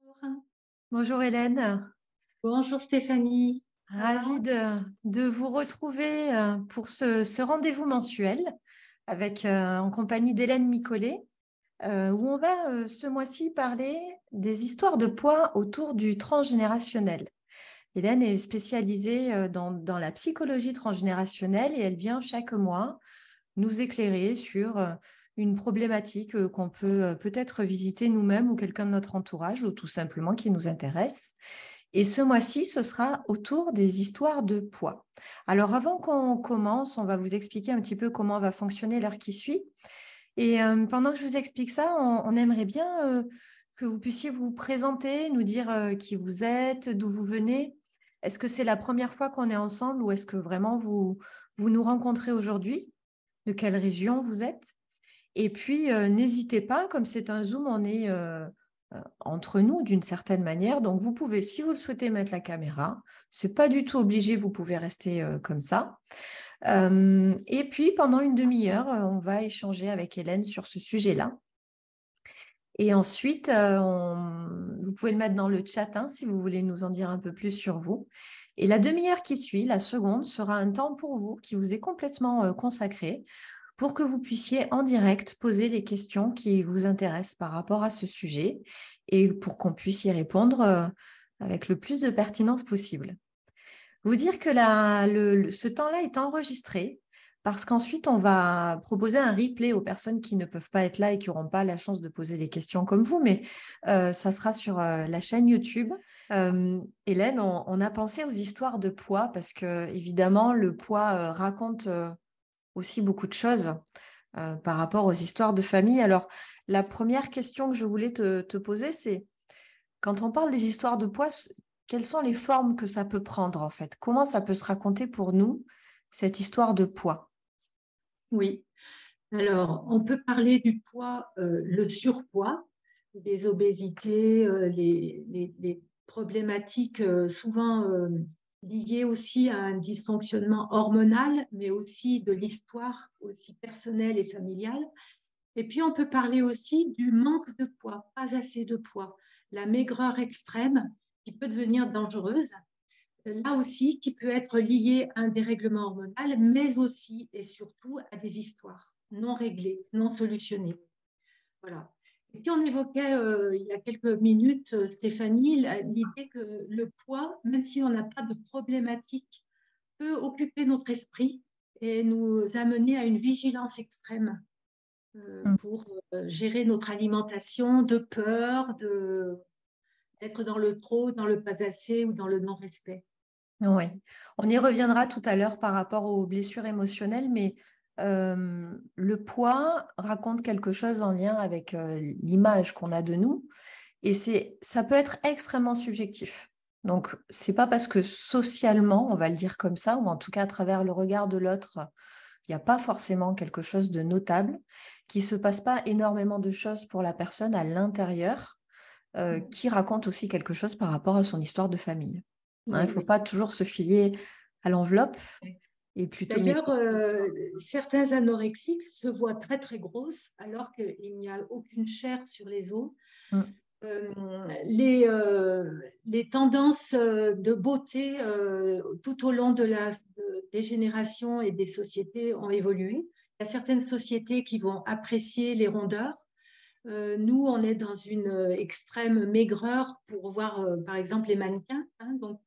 Bonjour. Bonjour Hélène, Bonjour Stéphanie, ça va? ravie de vous retrouver pour ce rendez-vous mensuel en compagnie d'Hélène Micollet, où on va ce mois-ci parler des histoires de poids autour du transgénérationnel. Hélène est spécialisée dans la psychologie transgénérationnelle et elle vient chaque mois nous éclairer sur une problématique qu'on peut peut-être visiter nous-mêmes ou quelqu'un de notre entourage ou tout simplement qui nous intéresse. Et ce mois-ci, ce sera autour des histoires de poids. Alors, avant qu'on commence, on va vous expliquer un petit peu comment va fonctionner l'heure qui suit. Et pendant que je vous explique ça, on aimerait bien que vous puissiez vous présenter, nous dire qui vous êtes, d'où vous venez. Est-ce que c'est la première fois qu'on est ensemble ou est-ce que vraiment vous nous rencontrez aujourd'hui? De quelle région vous êtes? Et puis, n'hésitez pas, comme c'est un Zoom, on est entre nous d'une certaine manière. Donc, vous pouvez, si vous le souhaitez, mettre la caméra. Ce n'est pas du tout obligé, vous pouvez rester comme ça. Et puis, pendant une demi-heure, on va échanger avec Hélène sur ce sujet-là. Et ensuite, vous pouvez le mettre dans le chat hein, si vous voulez nous en dire un peu plus sur vous. Et la demi-heure qui suit, la seconde, sera un temps pour vous qui vous est complètement consacré pour que vous puissiez en direct poser les questions qui vous intéressent par rapport à ce sujet et pour qu'on puisse y répondre avec le plus de pertinence possible. Vous dire que ce temps-là est enregistré parce qu'ensuite, on va proposer un replay aux personnes qui ne peuvent pas être là et qui n'auront pas la chance de poser des questions comme vous, mais ça sera sur la chaîne YouTube. Hélène, on a pensé aux histoires de poids parce que, évidemment, le poids raconte aussi beaucoup de choses par rapport aux histoires de famille. Alors, la première question que je voulais te poser, c'est quand on parle des histoires de poids, quelles sont les formes que ça peut prendre en fait? Comment ça peut se raconter pour nous, cette histoire de poids? Oui, alors on peut parler du poids, le surpoids, des obésités, les problématiques souvent liées aussi à un dysfonctionnement hormonal, mais aussi de l'histoire aussi personnelle et familiale. Et puis on peut parler aussi du manque de poids, pas assez de poids, la maigreur extrême qui peut devenir dangereuse là aussi qui peut être lié à un dérèglement hormonal, mais aussi et surtout à des histoires non réglées, non solutionnées. Voilà. Et puis on évoquait il y a quelques minutes, Stéphanie, l'idée que le poids, même si on n'a pas de problématique, peut occuper notre esprit et nous amener à une vigilance extrême Mm. pour gérer notre alimentation de peur, d'être dans le trop, dans le pas assez ou dans le non-respect. Oui, on y reviendra tout à l'heure par rapport aux blessures émotionnelles, mais le poids raconte quelque chose en lien avec l'image qu'on a de nous, et ça peut être extrêmement subjectif. Donc, c'est pas parce que socialement, on va le dire comme ça, ou en tout cas à travers le regard de l'autre, il n'y a pas forcément quelque chose de notable, qu'il ne se passe pas énormément de choses pour la personne à l'intérieur, qui raconte aussi quelque chose par rapport à son histoire de famille. Hein, il ne Oui, faut oui. pas toujours se fier à l'enveloppe et plutôt D'ailleurs, m'écouter. certains anorexiques se voient très très grosses alors qu'il n'y a aucune chair sur les os. Mm. Euh, les tendances de beauté tout au long des générations et des sociétés ont évolué. Il y a certaines sociétés qui vont apprécier les rondeurs. Nous, on est dans une extrême maigreur pour voir, par exemple, les mannequins. Hein, donc,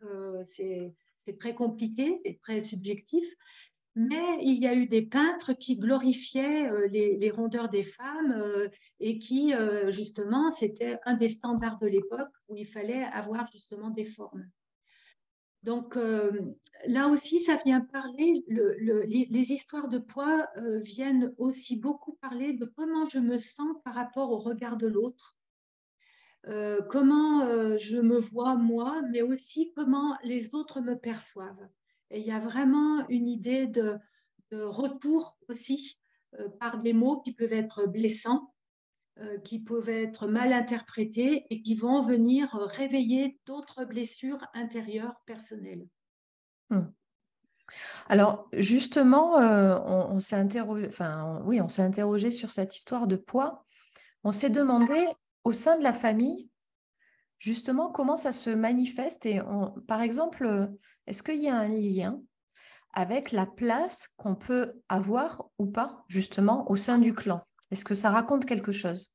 c'est très compliqué et très subjectif. Mais il y a eu des peintres qui glorifiaient les rondeurs des femmes et qui, justement, c'était un des standards de l'époque où il fallait avoir justement des formes. Donc là aussi, ça vient parler, les histoires de poids viennent aussi beaucoup parler de comment je me sens par rapport au regard de l'autre, comment je me vois moi, mais aussi comment les autres me perçoivent. Et il y a vraiment une idée de retour aussi par des mots qui peuvent être blessants, qui peuvent être mal interprétés et qui vont venir réveiller d'autres blessures intérieures personnelles. Mm. Alors, justement, on s'est interrogé, enfin, oui, on s'est interrogé sur cette histoire de poids. On s'est demandé, au sein de la famille, justement, comment ça se manifeste et par exemple, est-ce qu'il y a un lien avec la place qu'on peut avoir ou pas, justement, au sein du clan? Est-ce que ça raconte quelque chose?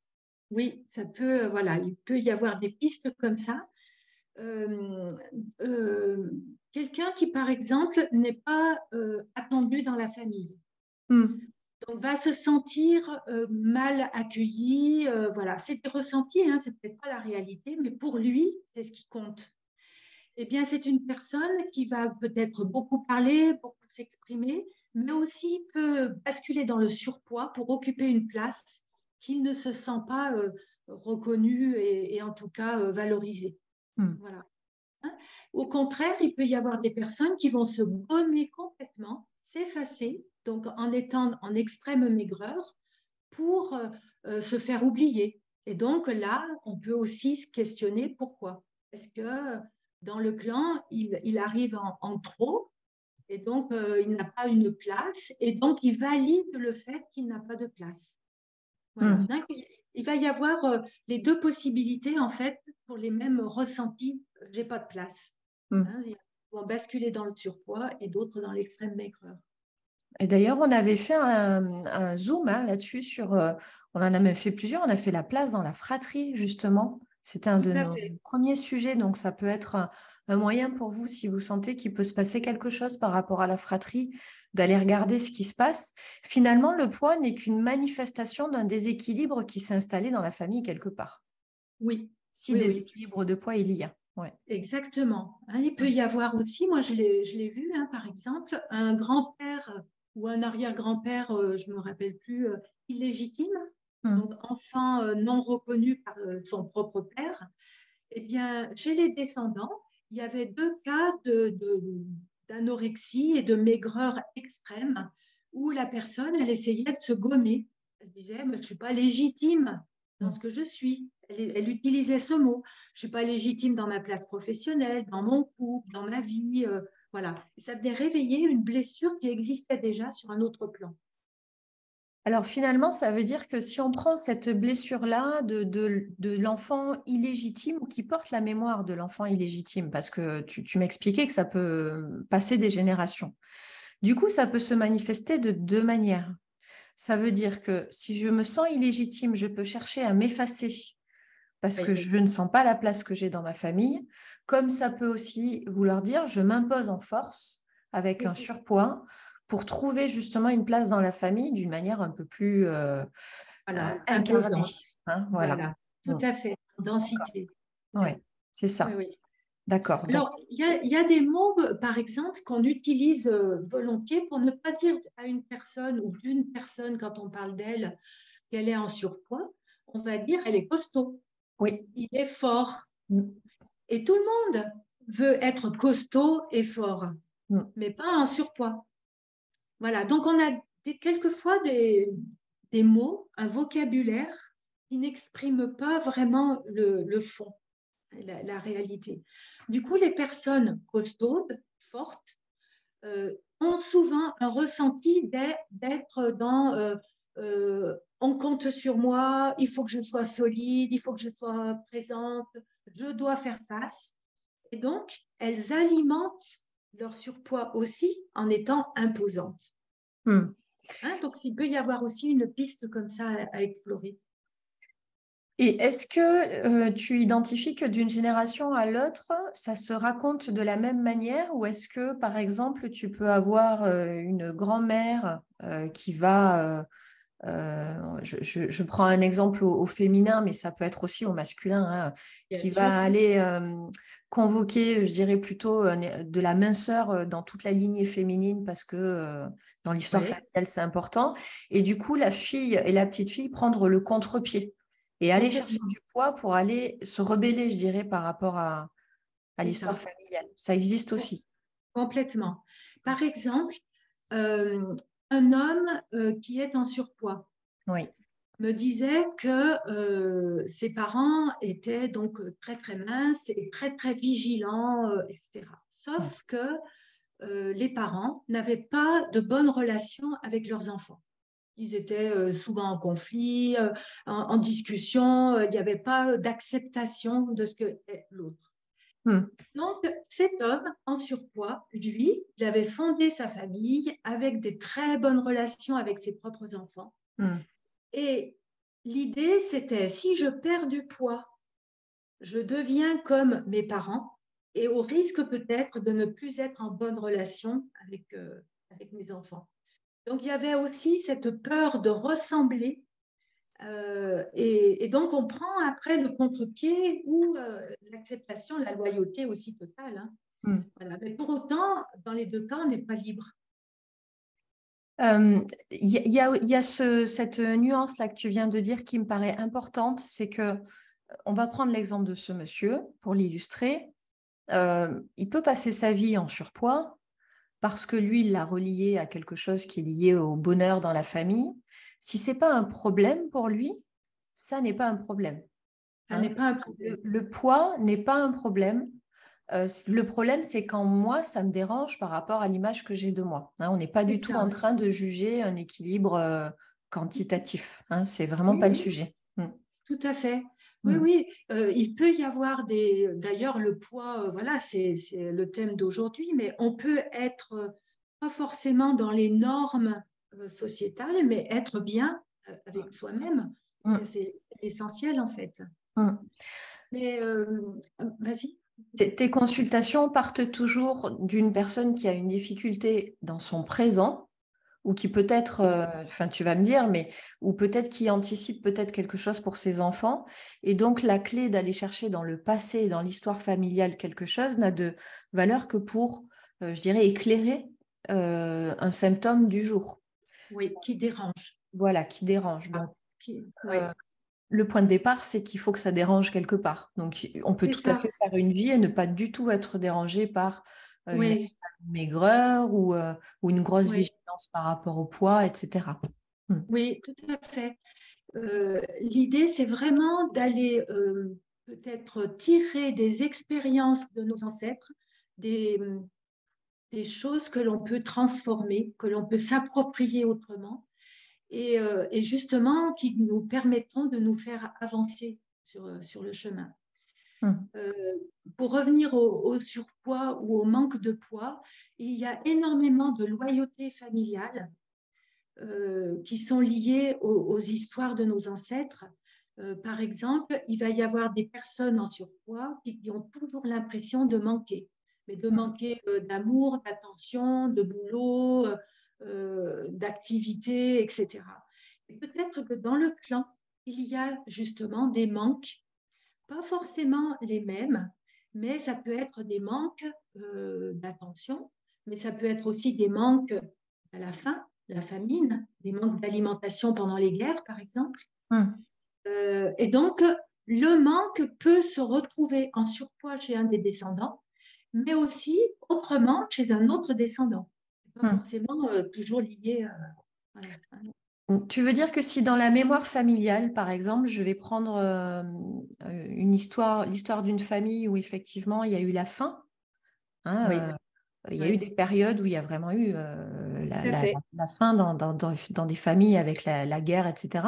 Oui, ça peut, voilà, il peut y avoir des pistes comme ça. Euh, euh, Quelqu'un qui, par exemple, n'est pas attendu dans la famille. Hmm. Donc, va se sentir mal accueilli. Voilà, c'est des ressentis, hein, c'est peut-être pas la réalité, mais pour lui, c'est ce qui compte. Eh bien, c'est une personne qui va peut-être beaucoup parler, beaucoup s'exprimer, mais aussi peut basculer dans le surpoids pour occuper une place qu'il ne se sent pas reconnu et en tout cas valorisé. Hmm. Voilà. Hein. Au contraire, il peut y avoir des personnes qui vont se gommer complètement, s'effacer, donc en étant en extrême maigreur, pour se faire oublier. Et donc là, on peut aussi se questionner pourquoi. Est-ce que dans le clan, il arrive en trop et donc il n'a pas une place et donc il valide le fait qu'il n'a pas de place. Voilà. Hmm. Donc, il va y avoir les deux possibilités en fait pour les mêmes ressentis. J'ai pas de place. Hmm. Hein, ils vont basculer dans le surpoids et d'autres dans l'extrême maigreur. Et d'ailleurs, on avait fait un zoom hein, là-dessus on en a même fait plusieurs. On a fait la place dans la fratrie, justement. C'était un Tout de à nos fait. premiers sujets. Donc, ça peut être un moyen pour vous, si vous sentez qu'il peut se passer quelque chose par rapport à la fratrie, d'aller regarder ce qui se passe. Finalement, le poids n'est qu'une manifestation d'un déséquilibre qui s'est installé dans la famille quelque part. Oui, Si oui, oui. déséquilibre de poids il y a. Ouais. Exactement. Hein, il peut y avoir aussi, moi je l'ai vu, hein, par exemple, un grand-père ou un arrière-grand-père, je ne me rappelle plus, illégitime, donc Mm. enfant non reconnu par son propre père. Eh bien, chez les descendants, il y avait deux cas d'anorexie et de maigreur extrême où la personne, elle essayait de se gommer. Elle disait, mais je ne suis pas légitime dans Mm. ce que je suis. Elle utilisait ce mot. Je ne suis pas légitime dans ma place professionnelle, dans mon couple, dans ma vie. Voilà. Et ça venait réveiller une blessure qui existait déjà sur un autre plan. Alors finalement, ça veut dire que si on prend cette blessure-là de l'enfant illégitime ou qui porte la mémoire de l'enfant illégitime, parce que tu m'expliquais que ça peut passer des générations. Du coup, ça peut se manifester de deux manières. Ça veut dire que si je me sens illégitime, je peux chercher à m'effacer parce que Oui, je ne sens pas la place que j'ai dans ma famille, comme ça peut aussi vouloir dire je m'impose en force avec oui, un c'est ça. surpoids pour trouver justement une place dans la famille d'une manière un peu plus Voilà, incarnée. imposante. Hein, voilà. Voilà, tout Mm. à fait. D'accord. Densité. Oui, Oui, c'est oui, ça. oui. D'accord. Donc, Alors, il y a des mots, par exemple, qu'on utilise volontiers pour ne pas dire à une personne ou d'une personne, quand on parle d'elle, qu'elle est en surpoids. On va dire elle est costaud, oui. il est fort. Mm. Et tout le monde veut être costaud et fort, Mm. mais pas en surpoids. Voilà, donc on a quelquefois des mots, un vocabulaire qui n'exprime pas vraiment le fond, la réalité. Du coup, les personnes costaudes, fortes, ont souvent un ressenti d'être dans on compte sur moi, il faut que je sois solide, il faut que je sois présente, je dois faire face. Et donc, elles alimentent leur surpoids aussi en étant imposantes. Mm. Hein, donc, il peut y avoir aussi une piste comme ça à explorer. Et est-ce que tu identifies que d'une génération à l'autre, ça se raconte de la même manière ou est-ce que, par exemple, tu peux avoir une grand-mère qui va, je prends un exemple au féminin, mais ça peut être aussi au masculin, hein, Bien qui sûr, va aller convoquer, je dirais plutôt, de la minceur dans toute la lignée féminine parce que dans l'histoire oui, familiale, c'est important. Et du coup, la fille et la petite fille prendre le contre-pied et aller chercher complètement. du poids pour aller se rebeller, je dirais, par rapport à C'est l'histoire ça. familiale. Ça existe aussi. Complètement. Par exemple, euh, un homme qui est en surpoids Oui. me disait que ses parents étaient donc très très minces et très très vigilants, etc. Mm. Sauf que les parents n'avaient pas de bonnes relations avec leurs enfants. Ils étaient souvent en conflit, en discussion. Il n'y avait pas d'acceptation de ce que est l'autre. Donc, cet homme en surpoids, lui, il avait fondé sa famille avec des très bonnes relations avec ses propres enfants. Et l'idée, c'était, si je perds du poids, je deviens comme mes parents et au risque peut-être de ne plus être en bonne relation avec mes enfants. Donc, il y avait aussi cette peur de ressembler. Et donc, on prend après le contre-pied ou l'acceptation, la loyauté aussi totale. Hein. Voilà. Mais pour autant, dans les deux cas, on n'est pas libre. Y a cette nuance-là que tu viens de dire qui me paraît importante, c'est que, on va prendre l'exemple de ce monsieur pour l'illustrer. Il peut passer sa vie en surpoids parce que lui, il l'a relié à quelque chose qui est lié au bonheur dans la famille. Si ce n'est pas un problème pour lui, ça n'est pas un problème. Ça n'est pas un problème. Le poids n'est pas un problème. Le problème, c'est quand moi, ça me dérange par rapport à l'image que j'ai de moi. Hein, on n'est pas du tout en train de juger un équilibre quantitatif. Hein, c'est vraiment pas le sujet. Tout à fait. Oui. Il peut y avoir D'ailleurs, le poids, voilà, c'est le thème d'aujourd'hui, mais on peut être pas forcément dans les normes sociétales, mais être bien avec soi-même. C'est essentiel, en fait. Mais vas-y. Tes consultations partent toujours d'une personne qui a une difficulté dans son présent, ou qui peut-être, enfin tu vas me dire, mais ou peut-être qui anticipe peut-être quelque chose pour ses enfants. Et donc la clé d'aller chercher dans le passé, dans l'histoire familiale quelque chose, n'a de valeur que pour, je dirais, éclairer un symptôme du jour. Oui, qui dérange. Voilà, qui dérange. Donc, le point de départ, c'est qu'il faut que ça dérange quelque part. Donc, on peut tout à fait faire une vie et ne pas du tout être dérangé par une maigreur ou une grosse vigilance par rapport au poids, etc. Oui, tout à fait. L'idée, c'est vraiment d'aller peut-être tirer des expériences de nos ancêtres, des choses que l'on peut transformer, que l'on peut s'approprier autrement, et justement qui nous permettront de nous faire avancer sur le chemin. Pour revenir au surpoids ou au manque de poids, il y a énormément de loyauté familiale qui sont liées aux histoires de nos ancêtres. Par exemple, il va y avoir des personnes en surpoids qui ont toujours l'impression de manquer, mais de manquer d'amour, d'attention, de boulot, d'activité, etc. Et peut-être que dans le clan, il y a justement des manques, pas forcément les mêmes, mais ça peut être des manques d'attention, mais ça peut être aussi des manques à la faim, la famine, des manques d'alimentation pendant les guerres, par exemple. Et donc, le manque peut se retrouver en surpoids chez un des descendants, mais aussi autrement chez un autre descendant. Pas forcément toujours lié. Voilà. Tu veux dire que si dans la mémoire familiale, par exemple, je vais prendre l'histoire d'une famille où effectivement il y a eu la faim, hein, il y a eu des périodes où il y a vraiment eu la faim dans des familles avec la guerre, etc.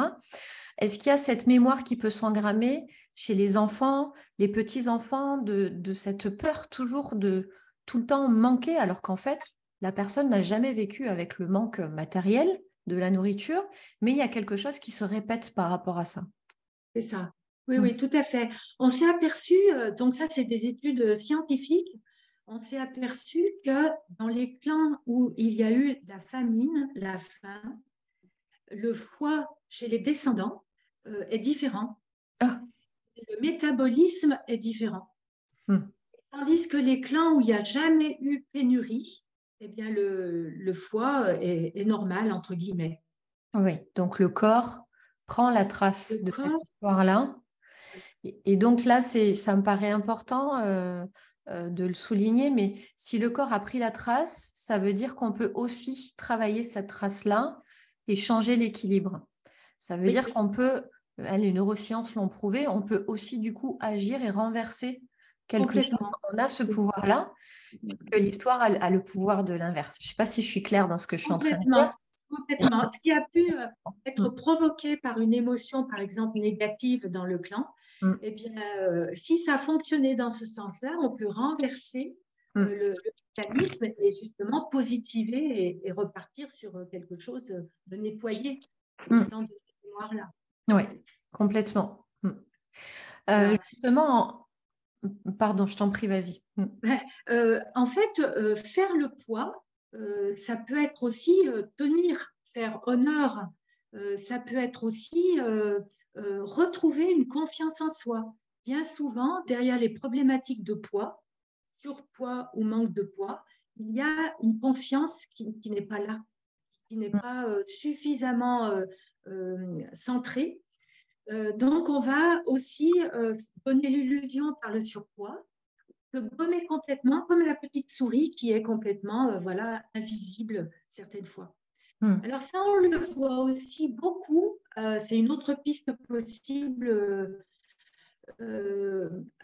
Est-ce qu'il y a cette mémoire qui peut s'engrammer chez les enfants, les petits-enfants, de cette peur toujours de tout le temps manquer, alors qu'en fait, la personne n'a jamais vécu avec le manque matériel de la nourriture, mais il y a quelque chose qui se répète par rapport à ça. C'est ça. Oui, tout à fait. On s'est aperçu, donc ça, c'est des études scientifiques, on s'est aperçu que dans les clans où il y a eu la famine, la faim, le foie chez les descendants est différent. Le métabolisme est différent. Tandis que les clans où il n'y a jamais eu pénurie, eh bien le foie est normal, entre guillemets. Oui, donc le corps prend la trace de cette histoire-là. Et donc là, ça me paraît important de le souligner, mais si le corps a pris la trace, ça veut dire qu'on peut aussi travailler cette trace-là et changer l'équilibre. Ça veut dire qu'on peut, les neurosciences l'ont prouvé, on peut aussi du coup agir et renverser quelque chose. On a ce pouvoir-là, que l'histoire a le pouvoir de l'inverse. Je ne sais pas si je suis claire dans ce que je suis en train de dire. complètement. Ce qui a pu être Mm, provoqué par une émotion, par exemple, négative dans le clan, mm, eh bien, si ça a fonctionné dans ce sens-là, on peut renverser mm, le mécanisme et justement positiver et repartir sur quelque chose de nettoyé mm. partant de ces mémoires-là. Oui, complètement. Mm. Voilà. Justement, pardon, je t'en prie, vas-y. Mm, En fait, faire le poids, ça peut être aussi tenir, faire honneur. Ça peut être aussi retrouver une confiance en soi. Bien souvent, derrière les problématiques de poids, surpoids ou manque de poids, il y a une confiance qui n'est pas là, qui n'est mm, pas suffisamment centrée. Donc, on va aussi donner l'illusion par le surpoids que gommer complètement, comme la petite souris qui est complètement voilà, invisible certaines fois. mm, Alors ça, on le voit aussi beaucoup. C'est une autre piste possible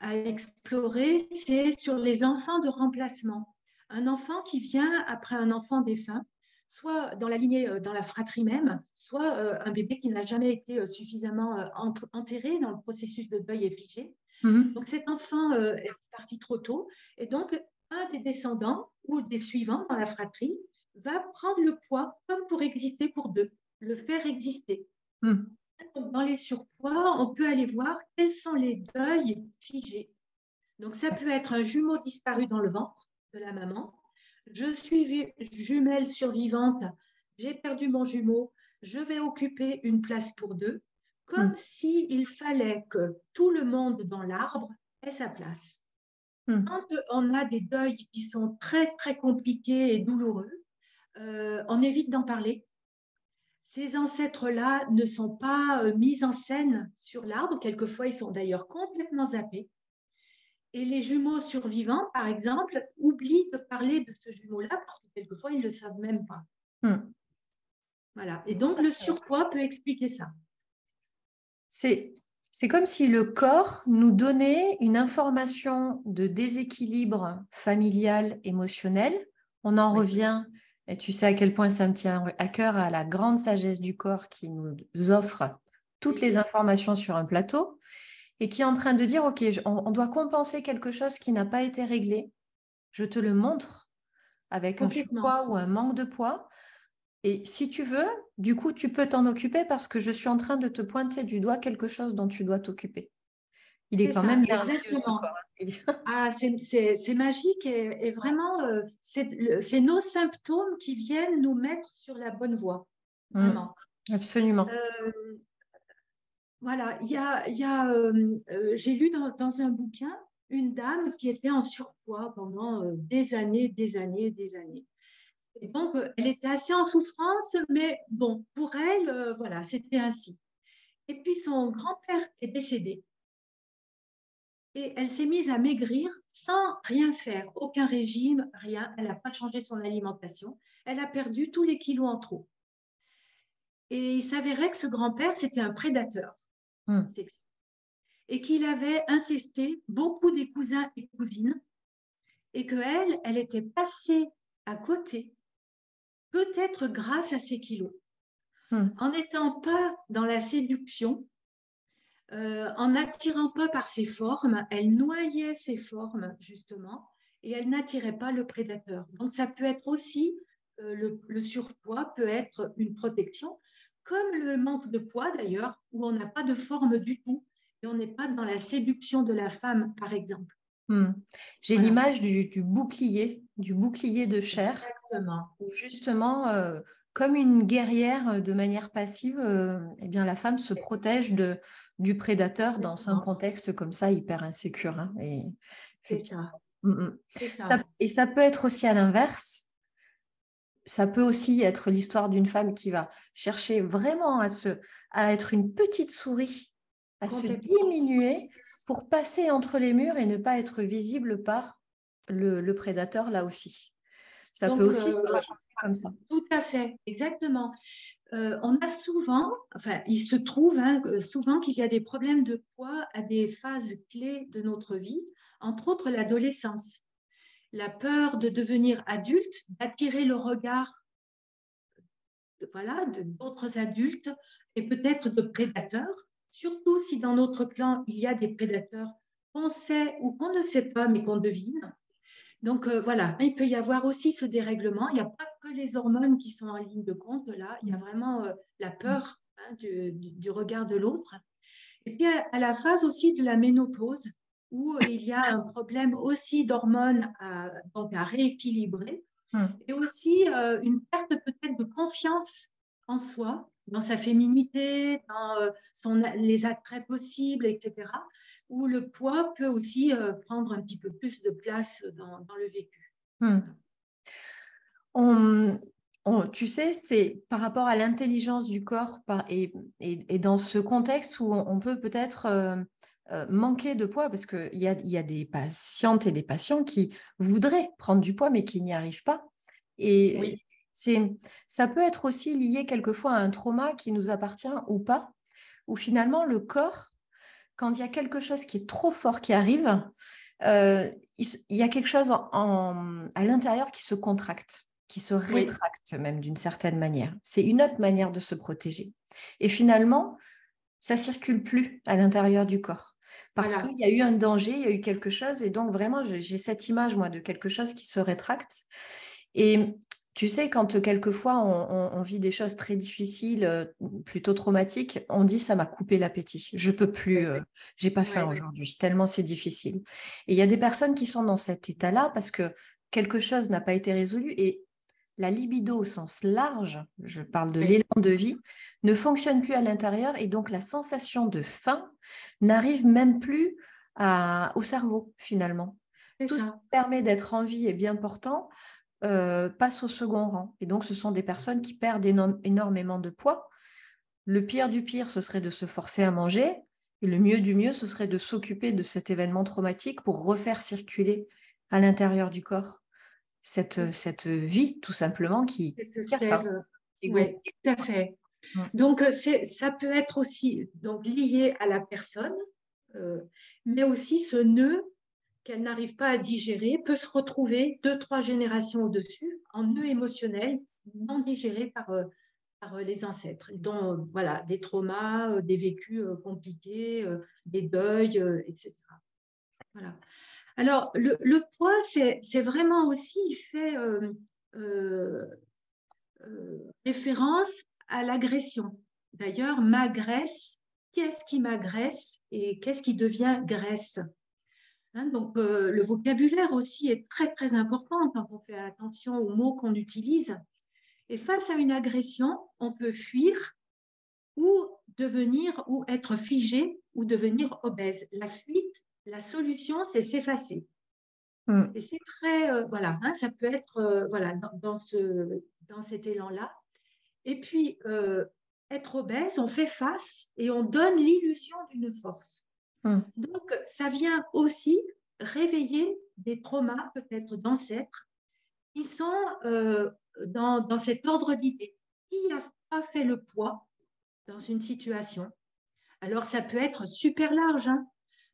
à explorer, c'est sur les enfants de remplacement. Un enfant qui vient après un enfant défunt, soit dans la lignée, dans la fratrie même, soit un bébé qui n'a jamais été suffisamment enterré dans le processus de deuil et figé. mm, Donc cet enfant est parti trop tôt et donc un des descendants ou des suivants dans la fratrie va prendre le poids comme pour exister pour deux, le faire exister. mm, Donc, dans les surpoids, on peut aller voir quels sont les deuils figés. Donc ça peut être un jumeau disparu dans le ventre de la maman. Je suis jumelle survivante, j'ai perdu mon jumeau, je vais occuper une place pour deux, comme mm, s'il fallait que tout le monde dans l'arbre ait sa place. mm. Quand on a des deuils qui sont très, très compliqués et douloureux, on évite d'en parler. Ces ancêtres-là ne sont pas mis en scène sur l'arbre. Quelquefois, ils sont d'ailleurs complètement zappés. Et les jumeaux survivants, par exemple, oublient de parler de ce jumeau-là parce que quelquefois, ils ne le savent même pas. Mm. Voilà. Et Non, donc, ça, le c'est vrai. surpoids peut expliquer ça. C'est comme si le corps nous donnait une information de déséquilibre familial, émotionnel. On en Oui. revient, et tu sais à quel point ça me tient à cœur, à la grande sagesse du corps qui nous offre toutes Oui. les informations sur un plateau et qui est en train de dire, OK, on doit compenser quelque chose qui n'a pas été réglé. Je te le montre avec un Complètement. surpoids ou un manque de poids. Et si tu veux, du coup, tu peux t'en occuper parce que je suis en train de te pointer du doigt quelque chose dont tu dois t'occuper. Il est C'est quand même ça, merveilleux, ce exactement. corps, hein. Ah, c'est magique et vraiment, c'est nos symptômes qui viennent nous mettre sur la bonne voie. Mm, Vraiment. absolument. Euh, voilà, j'ai lu dans un bouquin une dame qui était en surpoids pendant des années, des années, des années. Et donc, elle était assez en souffrance, mais bon, pour elle, voilà, c'était ainsi. Et puis, son grand-père est décédé. Et elle s'est mise à maigrir sans rien faire, aucun régime, rien. Elle n'a pas changé son alimentation. Elle a perdu tous les kilos en trop. Et il s'avérait que ce grand-père, c'était un prédateur Mm, sexuel et qu'il avait incesté beaucoup des cousins et cousines et qu'elle, elle était passée à côté, peut-être grâce à ses kilos. mm, En n'étant pas dans la séduction, en n'attirant pas par ses formes, elle noyait ses formes, justement, et elle n'attirait pas le prédateur. Donc, ça peut être aussi, le surpoids peut être une protection, comme le manque de poids d'ailleurs, où on n'a pas de forme du tout, et on n'est pas dans la séduction de la femme, par exemple. mm. J'ai Voilà, l'image du bouclier de chair, exactement. où justement, comme une guerrière de manière passive, eh bien, la femme se protège du prédateur dans un Exactement. contexte comme ça, hyper insécure, hein. Et C'est effectivement. ça, Mm, mm. c'est ça. Et ça peut être aussi à l'inverse. Ça peut aussi être l'histoire d'une femme qui va chercher vraiment à être une petite souris, à se Complètement. diminuer pour passer entre les murs et ne pas être visible par le prédateur là aussi. Ça peut Donc, aussi se raconter comme ça. tout à fait, exactement. On a souvent, enfin, il se trouve hein, souvent qu'il y a des problèmes de poids à des phases clés de notre vie, entre autres l'adolescence. La peur de devenir adulte, d'attirer le regard voilà, d'autres adultes et peut-être de prédateurs, surtout si dans notre clan, il y a des prédateurs qu'on sait ou qu'on ne sait pas, mais qu'on devine. Donc voilà, il peut y avoir aussi ce dérèglement. Il n'y a pas que les hormones qui sont en ligne de compte là, il y a vraiment la peur du regard de l'autre. Et puis à la phase aussi de la ménopause, où il y a un problème aussi d'hormones donc à rééquilibrer, et aussi une perte peut-être de confiance en soi, dans sa féminité, dans les attraits possibles, etc., où le poids peut aussi prendre un petit peu plus de place dans le vécu. Hmm. On, tu sais, c'est par rapport à l'intelligence du corps et dans ce contexte où on peut peut-être manquer de poids, parce qu'il y a des patientes et des patients qui voudraient prendre du poids, mais qui n'y arrivent pas. Et Oui, ça peut être aussi lié quelquefois à un trauma qui nous appartient ou pas, où finalement le corps, quand il y a quelque chose qui est trop fort qui arrive, il y a quelque chose à l'intérieur qui se contracte, qui se oui, rétracte même d'une certaine manière. C'est une autre manière de se protéger. Et finalement, ça circule plus à l'intérieur du corps. Parce voilà, qu'il y a eu un danger, il y a eu quelque chose, et donc vraiment, j'ai cette image, moi, de quelque chose qui se rétracte. Et tu sais, quand quelquefois on vit des choses très difficiles, plutôt traumatiques, on dit ça m'a coupé l'appétit. Je peux plus, oui, j'ai pas oui, faim oui, aujourd'hui, tellement c'est difficile. Et il y a des personnes qui sont dans cet état-là parce que quelque chose n'a pas été résolu et la libido au sens large, je parle de oui, l'élan de vie, ne fonctionne plus à l'intérieur et donc la sensation de faim n'arrive même plus au cerveau finalement. c'est Tout ce qui ça. permet d'être en vie est bien portant, passe au second rang. Et donc, ce sont des personnes qui perdent énormément de poids. Le pire du pire, ce serait de se forcer à manger. Et le mieux du mieux, ce serait de s'occuper de cet événement traumatique pour refaire circuler à l'intérieur du corps cette vie, tout simplement, Cette qui a faim, sève, qui est oui, gonflée. tout à fait. Mm. Donc, ça peut être aussi donc, lié à la personne, euh, mais aussi ce nœud qu'elle n'arrive pas à digérer peut se retrouver 2, 3 générations au-dessus en nœud émotionnel non digéré par les ancêtres, dont voilà, des traumas, des vécus compliqués, des deuils, etc. Voilà. Alors, le poids, c'est vraiment aussi, il fait euh, référence à l'agression. D'ailleurs, m'agresse, qu'est-ce qui m'agresse et qu'est-ce qui devient graisse? Hein, donc, le vocabulaire aussi est très, très important quand on fait attention aux mots qu'on utilise. Et face à une agression, on peut fuir ou devenir ou être figé ou devenir obèse. La fuite, la solution, c'est s'effacer. Mm. Et c'est très, voilà, hein, ça peut être voilà, dans cet élan-là. Et puis, être obèse, on fait face et on donne l'illusion d'une force. Mm. Donc, ça vient aussi réveiller des traumas, peut-être d'ancêtres, qui sont dans cet ordre d'idées. Qui n'a pas fait le poids dans une situation? Alors, ça peut être super large. Hein.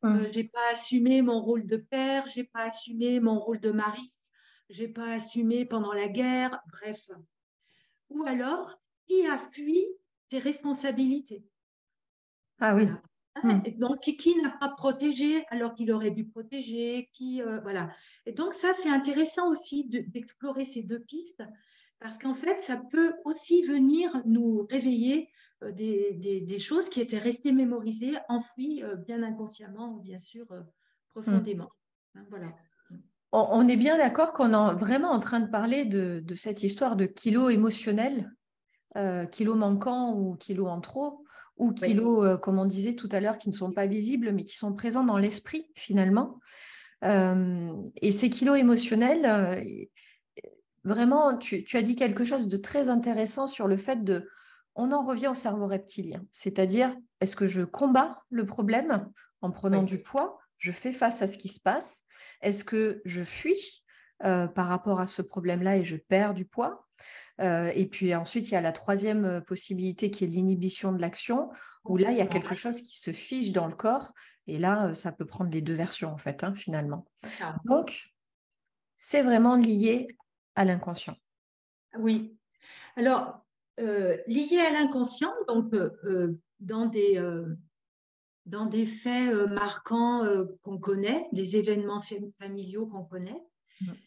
Mm. J'ai pas assumé mon rôle de père, j'ai pas assumé mon rôle de mari, j'ai pas assumé pendant la guerre, bref. Ou alors, qui a fui ses responsabilités? Ah oui. Voilà. Hein, Mm. et donc, qui n'a pas protégé alors qu'il aurait dû protéger, voilà. Et donc, ça, c'est intéressant aussi d'explorer ces deux pistes parce qu'en fait, ça peut aussi venir nous réveiller des choses qui étaient restées mémorisées, enfouies bien inconsciemment, bien sûr, Mm. profondément. Hein, voilà. On est bien d'accord qu'on est vraiment en train de parler de cette histoire de kilos émotionnels, kilos manquants ou kilos en trop, ou Oui, kilos, comme on disait tout à l'heure, qui ne sont pas visibles, mais qui sont présents dans l'esprit finalement. Et ces kilos émotionnels, vraiment, tu as dit quelque chose de très intéressant sur le fait de, on en revient au cerveau reptilien, c'est-à-dire, est-ce que je combats le problème en prenant oui, du poids, je fais face à ce qui se passe, est-ce que je fuis par rapport à ce problème-là et je perds du poids? Et puis ensuite, il y a la troisième possibilité qui est l'inhibition de l'action, où là, il y a quelque chose qui se fige dans le corps, et là, ça peut prendre les deux versions, en fait, hein, finalement. c'est ça. Donc, c'est vraiment lié à l'inconscient. Oui. Alors, liées à l'inconscient, donc dans des faits marquants qu'on connaît, des événements familiaux qu'on connaît,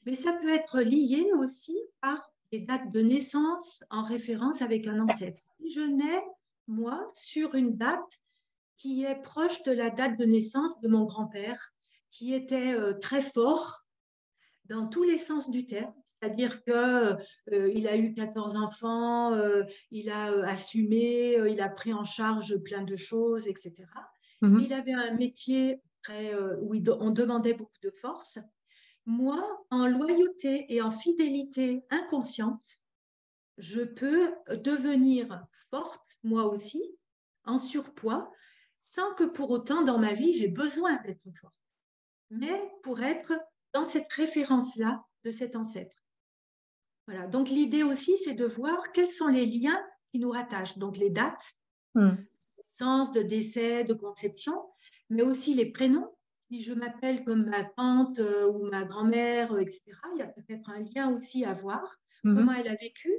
mais ça peut être lié aussi par des dates de naissance en référence avec un ancêtre. Si je nais, moi, sur une date qui est proche de la date de naissance de mon grand-père, qui était très fort dans tous les sens du terme, c'est-à-dire que il a eu 14 enfants, il a assumé, il a pris en charge plein de choses, etc. Mhm. Il avait un métier où on demandait beaucoup de force. Moi, en loyauté et en fidélité inconsciente, je peux devenir forte, moi aussi, en surpoids, sans que pour autant, dans ma vie, j'ai besoin d'être forte, mais pour être dans cette référence-là de cet ancêtre. Voilà. Donc, l'idée aussi, c'est de voir quels sont les liens qui nous rattachent. Donc, les dates, Mhm. sens de décès, de conception, mais aussi les prénoms. Si je m'appelle comme ma tante ou ma grand-mère, etc., il y a peut-être un lien aussi à voir. Comment Mhm. elle a vécu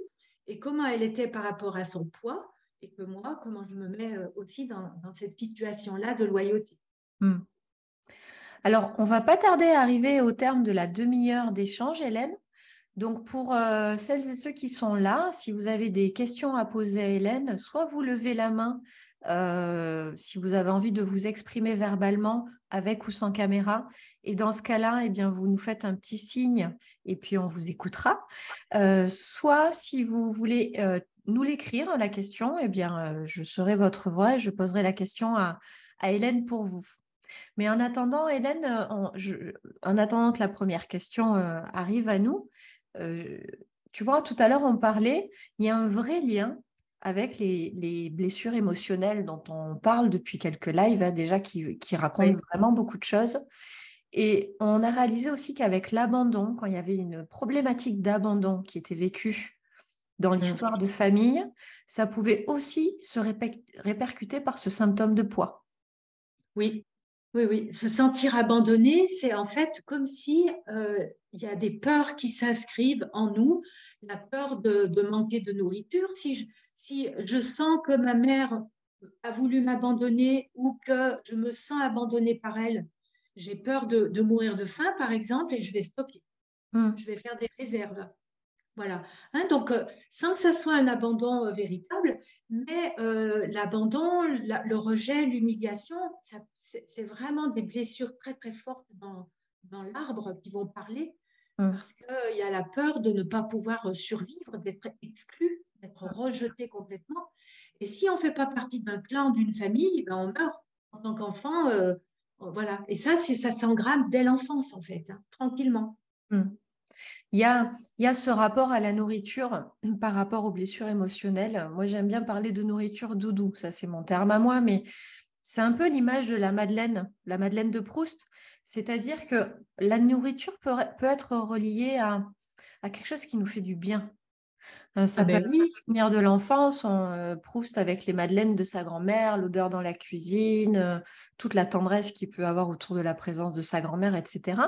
et comment elle était par rapport à son poids, et que moi, comment je me mets aussi dans cette situation-là de loyauté. Mhm. Alors, on va pas tarder à arriver au terme de la demi-heure d'échange, Hélène. Donc, pour celles et ceux qui sont là, si vous avez des questions à poser à Hélène, soit vous levez la main si vous avez envie de vous exprimer verbalement avec ou sans caméra. Et dans ce cas-là, eh bien, vous nous faites un petit signe et puis on vous écoutera. Soit si vous voulez nous l'écrire, la question, eh bien, je serai votre voix et je poserai la question à Hélène pour vous. Mais en attendant, Hélène, en attendant que la première question arrive à nous, euh, tu vois, tout à l'heure, on parlait, il y a un vrai lien avec les blessures émotionnelles dont on parle depuis quelques lives déjà qui racontent Oui. vraiment beaucoup de choses. Et on a réalisé aussi qu'avec l'abandon, quand il y avait une problématique d'abandon qui était vécue dans l'histoire de famille, ça pouvait aussi se répercuter par ce symptôme de poids. Oui, oui, oui. Se sentir abandonné, c'est en fait comme si il y a des peurs qui s'inscrivent en nous, la peur de manquer de nourriture. Si je sens que ma mère a voulu m'abandonner ou que je me sens abandonnée par elle, j'ai peur de mourir de faim, par exemple, et je vais stocker. Mm. Je vais faire des réserves. Voilà. Hein, donc, sans que ça soit un abandon véritable, mais l'abandon, le rejet, l'humiliation, c'est vraiment des blessures très, très fortes dans l'arbre qui vont parler Mm. parce qu'il y a la peur de ne pas pouvoir survivre, d'être exclu, d'être rejeté complètement. Et si on ne fait pas partie d'un clan, d'une famille, ben on meurt en tant qu'enfant. Voilà. Et ça s'engramme dès l'enfance, en fait, hein, tranquillement. Mm. Il y a ce rapport à la nourriture par rapport aux blessures émotionnelles. Moi, j'aime bien parler de nourriture doudou. Ça, c'est mon terme à moi, mais c'est un peu l'image de la Madeleine de Proust. C'est-à-dire que la nourriture peut être reliée à quelque chose qui nous fait du bien. Ah Ça peut ben être un oui, souvenir de l'enfance, Proust avec les madeleines de sa grand-mère, l'odeur dans la cuisine, toute la tendresse qu'il peut avoir autour de la présence de sa grand-mère, etc.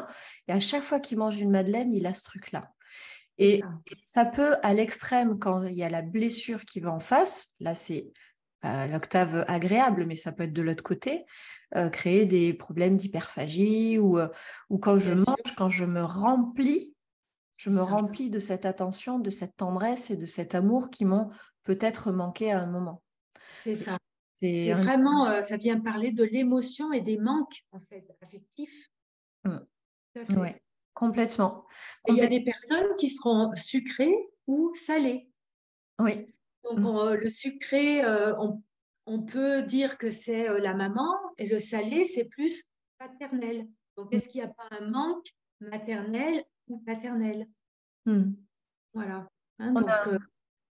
Et à chaque fois qu'il mange une madeleine, il a ce truc-là. c'est Et ça. ça peut, à l'extrême, quand il y a la blessure qui va en face, là c'est l'octave agréable, mais ça peut être de l'autre côté, créer des problèmes d'hyperphagie ou quand je Bien sûr, mange, quand je c'est me ça. remplis de cette attention, de cette tendresse et de cet amour qui m'ont peut-être manqué à un moment. C'est Et ça. c'est C'est un... vraiment, ça vient parler de l'émotion et des manques, en fait, affectifs. Tout à Ouais, fait. complètement. Et il y a Complètement. des personnes qui seront sucrées ou salées. Oui. Donc, Mm. le sucré, on peut dire que c'est la maman, et le salé, c'est plus paternel. Donc, est-ce qu'il n'y a pas un manque maternel ou paternel? Mm. Voilà. Hein, On donc, a,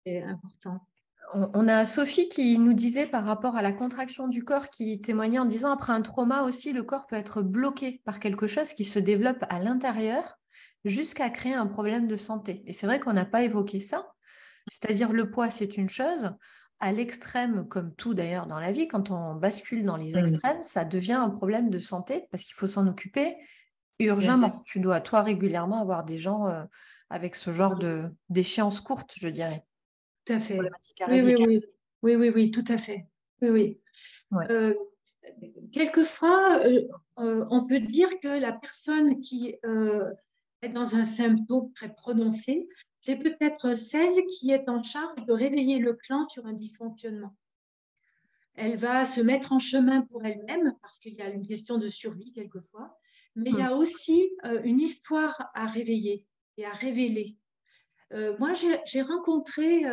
c'est important. on a Sophie qui nous disait par rapport à la contraction du corps, qui témoignait en disant après un trauma aussi, le corps peut être bloqué par quelque chose qui se développe à l'intérieur jusqu'à créer un problème de santé. Et c'est vrai qu'on n'a pas évoqué ça. C'est-à-dire le poids, c'est une chose. À l'extrême, comme tout d'ailleurs dans la vie, quand on bascule dans les extrêmes, ça devient un problème de santé parce qu'il faut s'en occuper Bien sûr. urgemment. Tu dois, toi, régulièrement avoir des gens avec ce genre d'échéance courte, je dirais. tout à fait. problématique Oui, oui, radicale. oui. Oui, oui, oui, tout à fait. Oui, oui. Ouais. Euh, Quelquefois, on peut dire que la personne qui est dans un symptôme très prononcé, c'est peut-être celle qui est en charge de réveiller le clan sur un dysfonctionnement. Elle va se mettre en chemin pour elle-même parce qu'il y a une question de survie quelquefois, mais il y Mm. a aussi une histoire à réveiller et à révéler. Moi, j'ai rencontré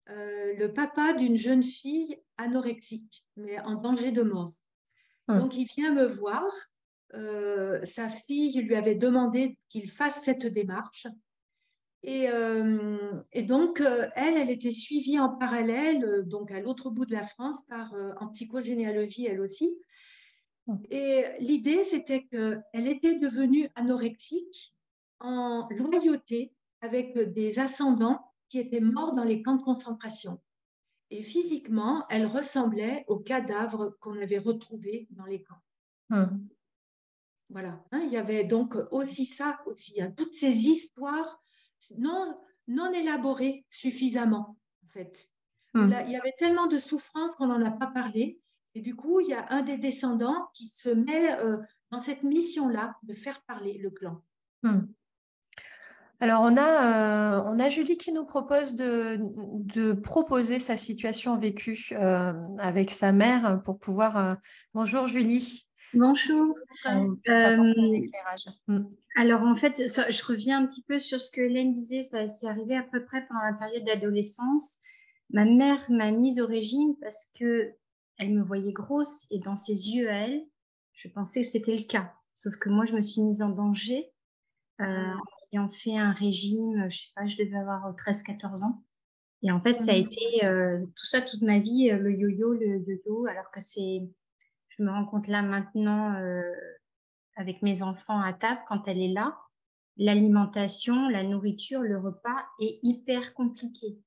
le papa d'une jeune fille anorexique, mais en danger de mort. Mm. Donc, il vient me voir. Sa fille lui avait demandé qu'il fasse cette démarche. Et donc, elle était suivie en parallèle, donc à l'autre bout de la France, en psychogénéalogie, elle aussi. Mm. Et l'idée, c'était qu'elle était devenue anorexique en loyauté avec des ascendants qui étaient morts dans les camps de concentration. Et physiquement, elle ressemblait aux cadavres qu'on avait retrouvés dans les camps. Mm. Voilà, hein, il y avait donc aussi ça, aussi, hein, toutes ces histoires non, non élaborées suffisamment, en fait. Où là, Mm. il y avait tellement de souffrances qu'on n'en a pas parlé. Et du coup, il y a un des descendants qui se met dans cette mission-là de faire parler le clan. Mm. Alors, on a Julie qui nous propose de proposer sa situation vécue avec sa mère pour pouvoir. Bonjour Julie, Bonjour. on puisse apporter un Euh, éclairage. Mm. alors en fait, je reviens un petit peu sur ce que Hélène disait, ça s'est arrivé à peu près pendant la période d'adolescence. Ma mère m'a mise au régime parce que elle me voyait grosse et dans ses yeux à elle, je pensais que c'était le cas. Sauf que moi, je me suis mise en danger en ayant fait un régime, je sais pas, je devais avoir 13-14 ans. Et en fait, ça a été tout ça toute ma vie, le yo-yo, alors que je me rends compte là maintenant avec mes enfants à table, quand elle est là, l'alimentation, la nourriture, le repas est hyper compliqué.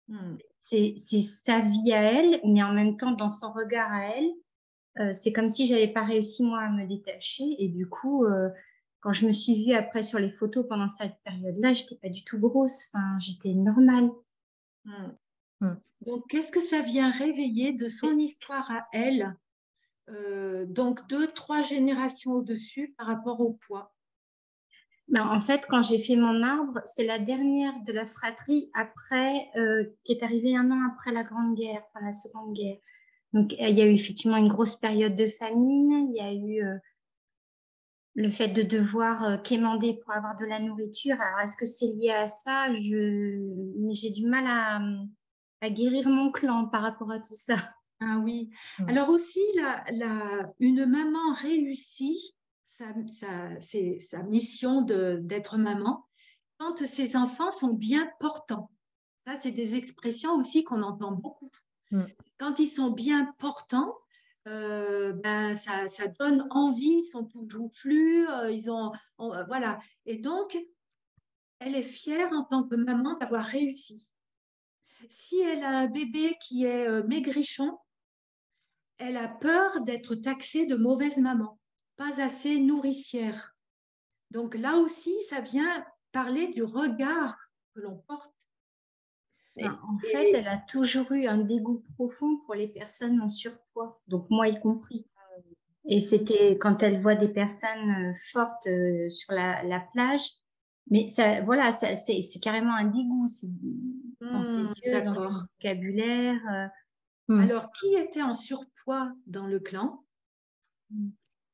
Hmm. C'est sa vie à elle, mais en même temps, dans son regard à elle, c'est comme si j'avais pas réussi moi à me détacher. Et du coup, quand je me suis vue après sur les photos pendant cette période-là, j'étais pas du tout grosse. Enfin, j'étais normale. Hmm. Mm. Donc, qu'est-ce que ça vient réveiller de son histoire à elle, donc 2, 3 générations au-dessus par rapport au poids? Ben, en fait, quand j'ai fait mon arbre, c'est la dernière de la fratrie après, qui est arrivée un an après la Grande Guerre, enfin la Seconde Guerre. Donc, il y a eu effectivement une grosse période de famine. Il y a eu le fait de devoir quémander pour avoir de la nourriture. Alors, est-ce que c'est lié à ça? Mais j'ai du mal à guérir mon clan par rapport à tout ça. Ah oui. Mm. Alors aussi, une maman réussit c'est sa mission d'être maman quand ses enfants sont bien portants. Ça, c'est des expressions aussi qu'on entend beaucoup. Mm. Quand ils sont bien portants, ben, ça donne envie, ils sont tout joufflus, voilà. Et donc, elle est fière en tant que maman d'avoir réussi. Si elle a un bébé qui est maigrichon, elle a peur d'être taxée de mauvaise maman, pas assez nourricière. Donc là aussi, ça vient parler du regard que l'on porte. Ben, en fait, Et- elle a toujours eu un dégoût profond pour les personnes en surpoids, donc moi y compris. Et c'était quand elle voit des personnes fortes sur la plage. Mais ça, voilà, c'est carrément un dégoût. C'est dans ses yeux, dans son D'accord. vocabulaire. Mm. Alors, qui était en surpoids dans le clan?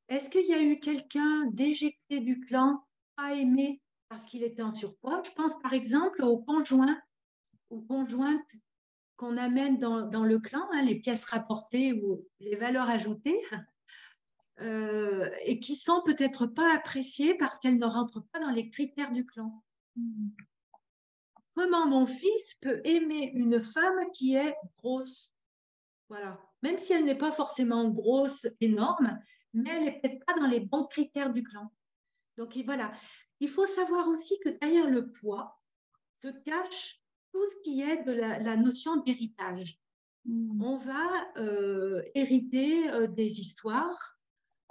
Est-ce qu'il y a eu quelqu'un d'éjecté du clan, pas aimé parce qu'il était en surpoids? Je pense par exemple aux conjoints, aux conjointes qu'on amène dans le clan, hein, les pièces rapportées ou les valeurs ajoutées, et qui sont peut-être pas appréciées parce qu'elles ne rentrent pas dans les critères du clan. Comment mon fils peut aimer une femme qui est grosse? Voilà. Même si elle n'est pas forcément grosse, énorme, mais elle n'est peut-être pas dans les bons critères du clan. Donc voilà. Il faut savoir aussi que derrière le poids se cache tout ce qui est de la notion d'héritage. On va hériter des histoires,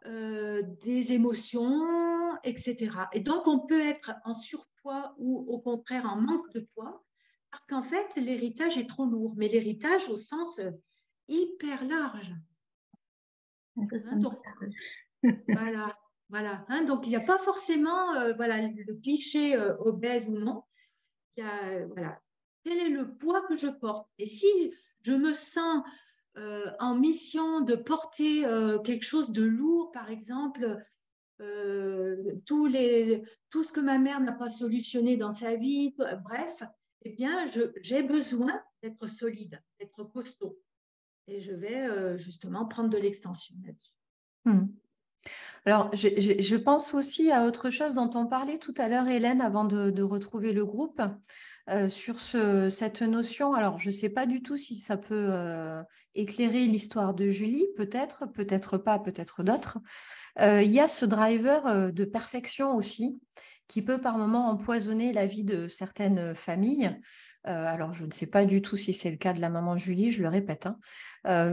des émotions, etc. Et donc, on peut être en surpoids ou au contraire en manque de poids parce qu'en fait, l'héritage est trop lourd, mais l'héritage au sens hyper large. Ça Hein, donc, voilà, voilà. Hein, donc, il n'y a pas forcément voilà, le cliché obèse ou non. Il y a, voilà, quel est le poids que je porte? Et si je me sens en mission de porter quelque chose de lourd, par exemple, tout ce que ma mère n'a pas solutionné dans sa vie, bref, eh bien, j'ai besoin d'être solide, d'être costaud. Et je vais justement prendre de l'extension là-dessus. Alors, je pense aussi à autre chose dont on parlait tout à l'heure, Hélène, avant de retrouver le groupe, sur cette notion. Alors, je ne sais pas du tout si ça peut éclairer l'histoire de Julie, peut-être pas, peut-être d'autres. Il y a ce driver de perfection aussi, qui peut par moments empoisonner la vie de certaines familles. Alors, je ne sais pas du tout si c'est le cas de la maman Julie, je le répète, hein.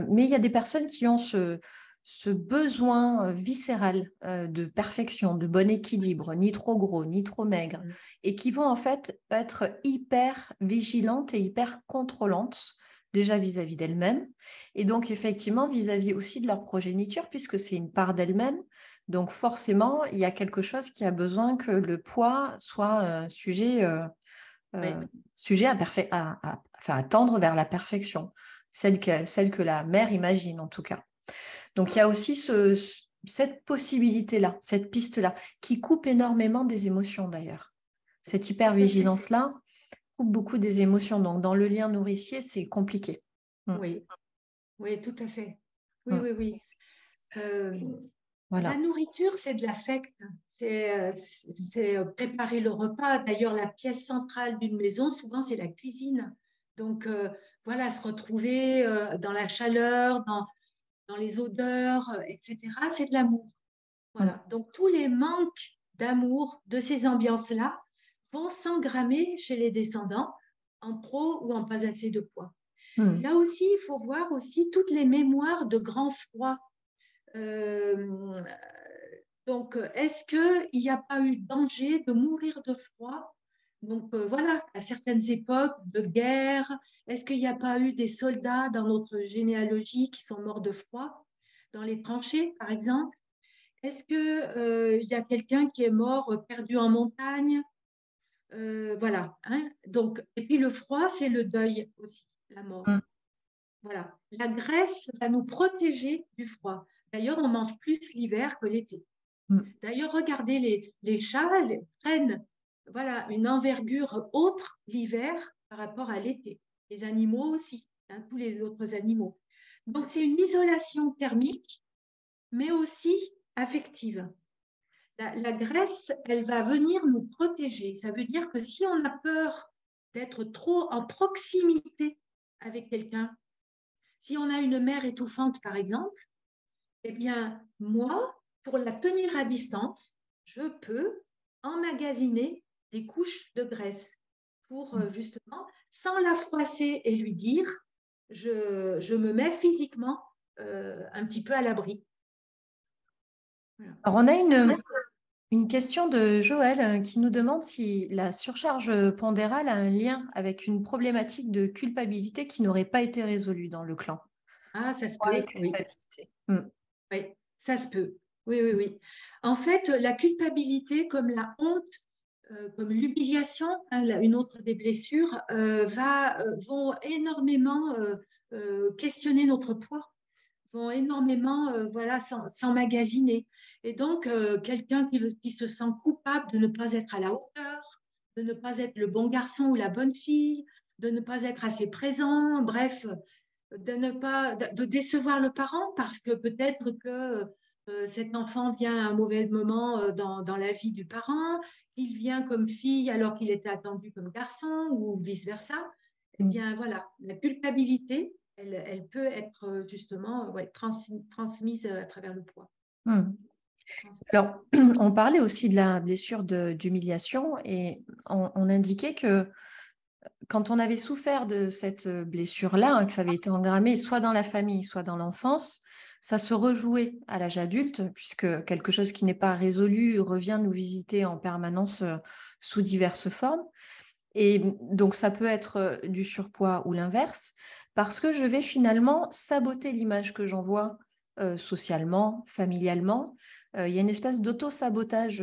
Mais il y a des personnes qui ont ce besoin viscéral de perfection, de bon équilibre, ni trop gros, ni trop maigre, et qui vont en fait être hyper vigilantes et hyper contrôlantes, déjà vis-à-vis d'elles-mêmes, et donc effectivement vis-à-vis aussi de leur progéniture, puisque c'est une part d'elles-mêmes. Donc forcément, il y a quelque chose qui a besoin que le poids soit sujet à tendre vers la perfection, celle que la mère imagine en tout cas. Donc, il y a aussi cette possibilité-là, cette piste-là, qui coupe énormément des émotions d'ailleurs. Cette hypervigilance-là coupe beaucoup des émotions. Donc, dans le lien nourricier, c'est compliqué. Oui, oui, tout à fait. Oui, oui, oui. Voilà. La nourriture, c'est de l'affect. C'est préparer le repas. D'ailleurs, la pièce centrale d'une maison, souvent, c'est la cuisine. Donc, voilà, se retrouver dans la chaleur, dans les odeurs, etc., c'est de l'amour. Voilà. Donc, tous les manques d'amour de ces ambiances-là vont s'engrammer chez les descendants en trop ou en pas assez de poids. Là aussi, il faut voir aussi toutes les mémoires de grand froid. Donc, est-ce qu'il n'y a pas eu danger de mourir de froid? Donc, voilà, à certaines époques de guerre, est-ce qu'il n'y a pas eu des soldats dans notre généalogie qui sont morts de froid, dans les tranchées, par exemple? Est-ce qu'il y a quelqu'un qui est mort perdu en montagne? Voilà. Hein? Donc, et puis le froid, c'est le deuil aussi, la mort. Voilà. La graisse va nous protéger du froid. D'ailleurs, on mange plus l'hiver que l'été. D'ailleurs, regardez, les chats prennent voilà, une envergure autre l'hiver par rapport à l'été. Les animaux aussi, hein, tous les autres animaux. Donc, c'est une isolation thermique, mais aussi affective. La graisse, elle va venir nous protéger. Ça veut dire que si on a peur d'être trop en proximité avec quelqu'un, si on a une mère étouffante, par exemple, eh bien, moi, pour la tenir à distance, je peux emmagasiner des couches de graisse pour justement, sans la froisser et lui dire, je me mets physiquement un petit peu à l'abri. Voilà. Alors, on a une question de Joël qui nous demande si la surcharge pondérale a un lien avec une problématique de culpabilité qui n'aurait pas été résolue dans le clan. Ah, ça se peut, oui. Oui, ça se peut. Oui, oui, oui. En fait, la culpabilité, comme la honte, comme l'humiliation, hein, une autre des blessures, vont énormément questionner notre poids, vont énormément voilà, s'emmagasiner. Et donc, quelqu'un qui se sent coupable de ne pas être à la hauteur, de ne pas être le bon garçon ou la bonne fille, de ne pas être assez présent, bref, de décevoir le parent parce que peut-être que cet enfant vient à un mauvais moment dans la vie du parent, qu'il vient comme fille alors qu'il était attendu comme garçon ou vice-versa. Eh bien, voilà, la culpabilité, elle peut être justement transmise à travers le poids. Alors, on parlait aussi de la blessure d'humiliation et on indiquait que quand on avait souffert de cette blessure-là, hein, que ça avait été engrammé soit dans la famille, soit dans l'enfance, ça se rejouait à l'âge adulte, puisque quelque chose qui n'est pas résolu revient nous visiter en permanence sous diverses formes. Et donc, ça peut être du surpoids ou l'inverse, parce que je vais finalement saboter l'image que j'envoie socialement, familialement. Il y a une espèce d'auto-sabotage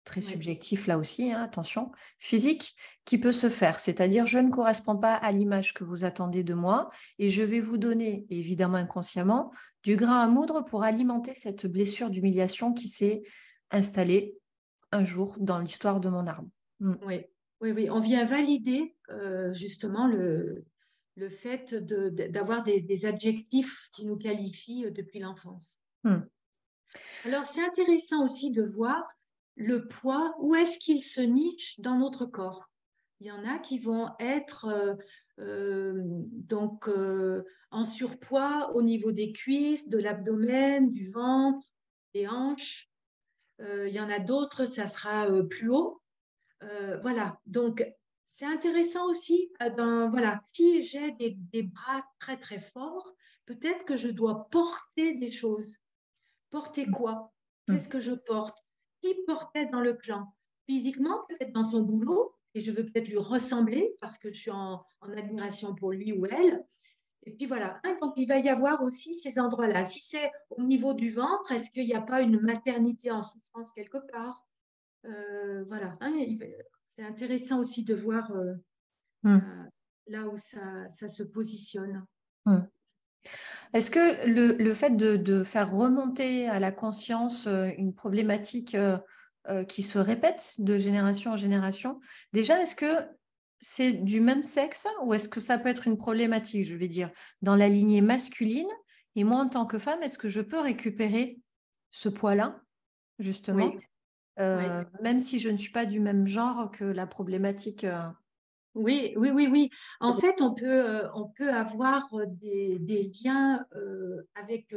très Oui, subjectif là aussi, hein, attention, physique, qui peut se faire. C'est-à-dire, je ne corresponds pas à l'image que vous attendez de moi et je vais vous donner, évidemment inconsciemment, du grain à moudre pour alimenter cette blessure d'humiliation qui s'est installée un jour dans l'histoire de mon arbre. oui, oui, oui. On vient valider justement le fait d'avoir des adjectifs qui nous qualifient depuis l'enfance. Mm. Alors, c'est intéressant aussi de voir le poids, où est-ce qu'il se niche dans notre corps. Il y en a qui vont être en surpoids au niveau des cuisses, de l'abdomen, du ventre, des hanches. Il y en a d'autres, ça sera plus haut. Voilà, donc c'est intéressant aussi, voilà, si j'ai des bras très très forts, peut-être que je dois porter des choses. Porter quoi? Mm. Qu'est-ce que je porte? Qui portait dans le clan? Physiquement, peut-être dans son boulot, et je veux peut-être lui ressembler parce que je suis en admiration pour lui ou elle. Et puis voilà, hein, donc il va y avoir aussi ces endroits-là. Si c'est au niveau du ventre, est-ce qu'il n'y a pas une maternité en souffrance quelque part? Voilà, hein, c'est intéressant aussi de voir Mm. là où ça se positionne. Mm. Est-ce que le fait de faire remonter à la conscience une problématique qui se répète de génération en génération, déjà, est-ce que c'est du même sexe ou est-ce que ça peut être une problématique, je vais dire, dans la lignée masculine? Et moi, en tant que femme, est-ce que je peux récupérer ce poids-là, justement, Oui, oui. même si je ne suis pas du même genre que la problématique Oui, oui, oui, oui. En fait, on peut avoir des liens avec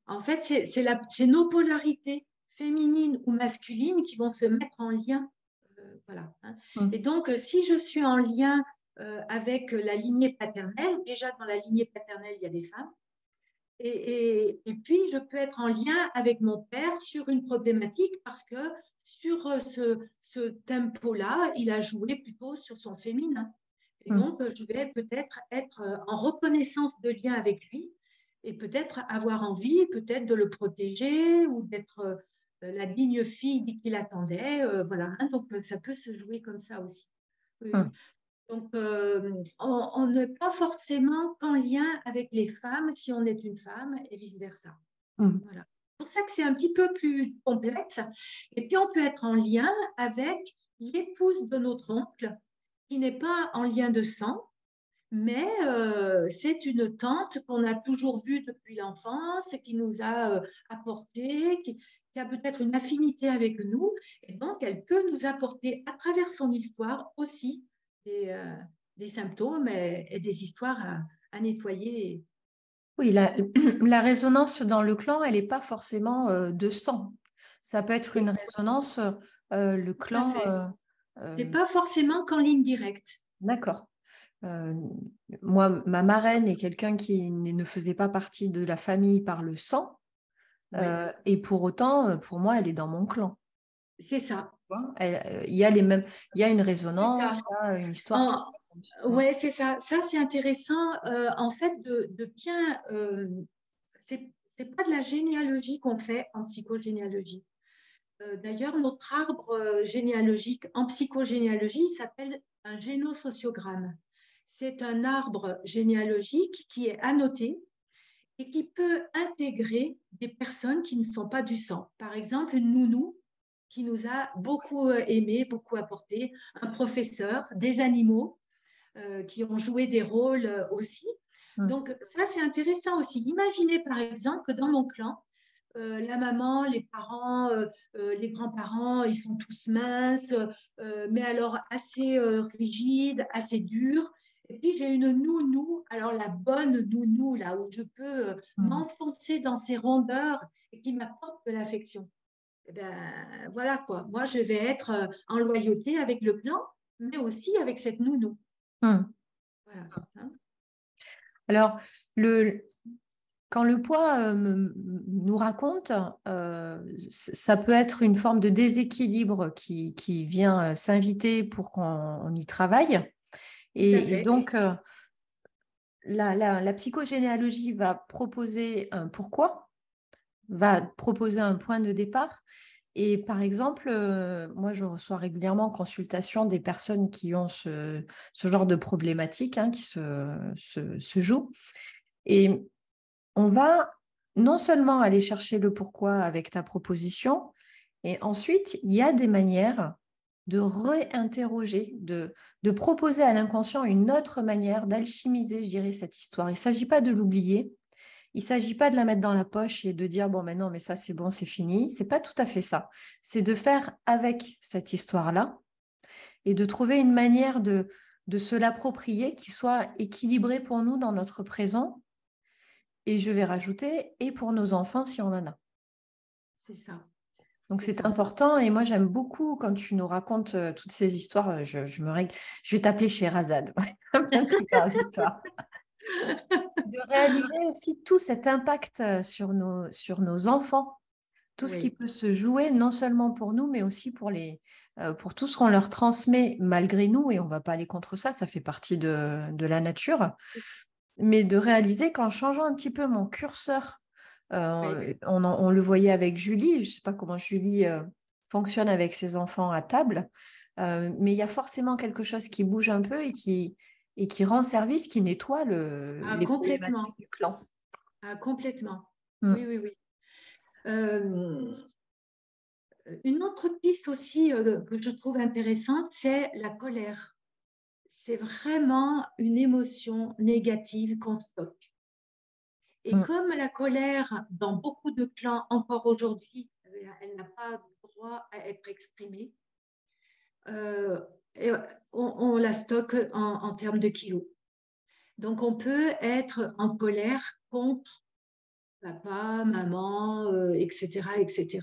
en fait, c'est nos polarités féminines ou masculines qui vont se mettre en lien. Voilà, hein. Et Mm. donc, si je suis en lien avec la lignée paternelle, déjà dans la lignée paternelle, il y a des femmes. Et puis, je peux être en lien avec mon père sur une problématique parce que sur ce tempo-là, il a joué plutôt sur son féminin. Et Mm. donc, je vais peut-être être en reconnaissance de lien avec lui et peut-être avoir envie peut-être de le protéger ou d'être la digne fille qu'il attendait. Voilà, hein. Donc, ça peut se jouer comme ça aussi. Oui, oui. Mm. Donc, on n'est pas forcément qu'en lien avec les femmes si on est une femme et vice-versa. Mm. Voilà. C'est pour ça que c'est un petit peu plus complexe. Et puis, on peut être en lien avec l'épouse de notre oncle, qui n'est pas en lien de sang, mais c'est une tante qu'on a toujours vue depuis l'enfance, qui nous a apporté, qui a peut-être une affinité avec nous. Et donc, elle peut nous apporter à travers son histoire aussi des, euh, des symptômes et des histoires à nettoyer. Oui, la résonance dans le clan, elle n'est pas forcément de sang. Ça peut être une Oui, résonance, le tout à clan. fait. C'est Euh, pas forcément qu'en ligne directe. d'accord. Euh, Moi, ma marraine est quelqu'un qui ne faisait pas partie de la famille par le sang. Oui, Et pour autant, pour moi, elle est dans mon clan. c'est ça. Tu vois. Il y a les mêmes, il y a une C'est résonance, ça. il y a une histoire qui En, se raconte. ouais, c'est ça. Ça, c'est intéressant, en fait, de bien. C'est pas de la généalogie qu'on fait en psychogénéalogie. D'ailleurs, notre arbre généalogique en psychogénéalogie il s'appelle un génosociogramme. C'est un arbre généalogique qui est annoté et qui peut intégrer des personnes qui ne sont pas du sang. Par exemple, une nounou qui nous a beaucoup aimé, beaucoup apporté, un professeur, des animaux qui ont joué des rôles aussi. Mm. Donc ça, c'est intéressant aussi. Imaginez par exemple que dans mon clan, la maman, les parents, les grands-parents, ils sont tous minces, mais alors assez rigides, assez durs. Et puis j'ai une nounou, alors la bonne nounou, là où je peux Mm. m'enfoncer dans ses rondeurs et qui m'apporte de l'affection. Eh ben, voilà quoi. Moi, je vais être en loyauté avec le clan, mais aussi avec cette nounou. Mm. Voilà, hein. Alors, le, Quand le poids nous raconte, ça peut être une forme de déséquilibre qui vient s'inviter pour qu'on y travaille. Tout à Et fait. donc, la psychogénéalogie va proposer un pourquoi, va proposer un point de départ. Et par exemple, moi, je reçois régulièrement en consultation des personnes qui ont ce genre de problématique qui se joue. Et on va non seulement aller chercher le pourquoi avec ta proposition, et ensuite, il y a des manières de réinterroger, de proposer à l'inconscient une autre manière d'alchimiser, je dirais, cette histoire. Il ne s'agit pas de l'oublier, il ne s'agit pas de la mettre dans la poche et de dire, bon, mais non, mais ça, c'est bon, c'est fini. Ce n'est pas tout à fait ça. C'est de faire avec cette histoire-là et de trouver une manière de se l'approprier qui soit équilibrée pour nous dans notre présent. Et je vais rajouter, et pour nos enfants, si on en a. C'est ça. Donc, c'est important. Et moi, j'aime beaucoup quand tu nous racontes toutes ces histoires. Je me règle. Je vais t'appeler Sherazade. Histoire. De réaliser aussi tout cet impact sur nos enfants, tout ce qui peut se jouer, non seulement pour nous, mais aussi pour tout ce qu'on leur transmet malgré nous. Et on ne va pas aller contre ça, ça fait partie de la nature. Mais de réaliser qu'en changeant un petit peu mon curseur, on le voyait avec Julie, je ne sais pas comment Julie fonctionne avec ses enfants à table, mais il y a forcément quelque chose qui bouge un peu et qui rend service, qui nettoie les problématiques du clan. Complètement. Oui, oui, oui. Une autre piste aussi que je trouve intéressante, c'est la colère. C'est vraiment une émotion négative qu'on stocke. Et comme la colère, dans beaucoup de clans, encore aujourd'hui, elle n'a pas droit à être exprimée, on la stocke en termes de kilos. Donc, on peut être en colère contre papa, maman, etc., etc.,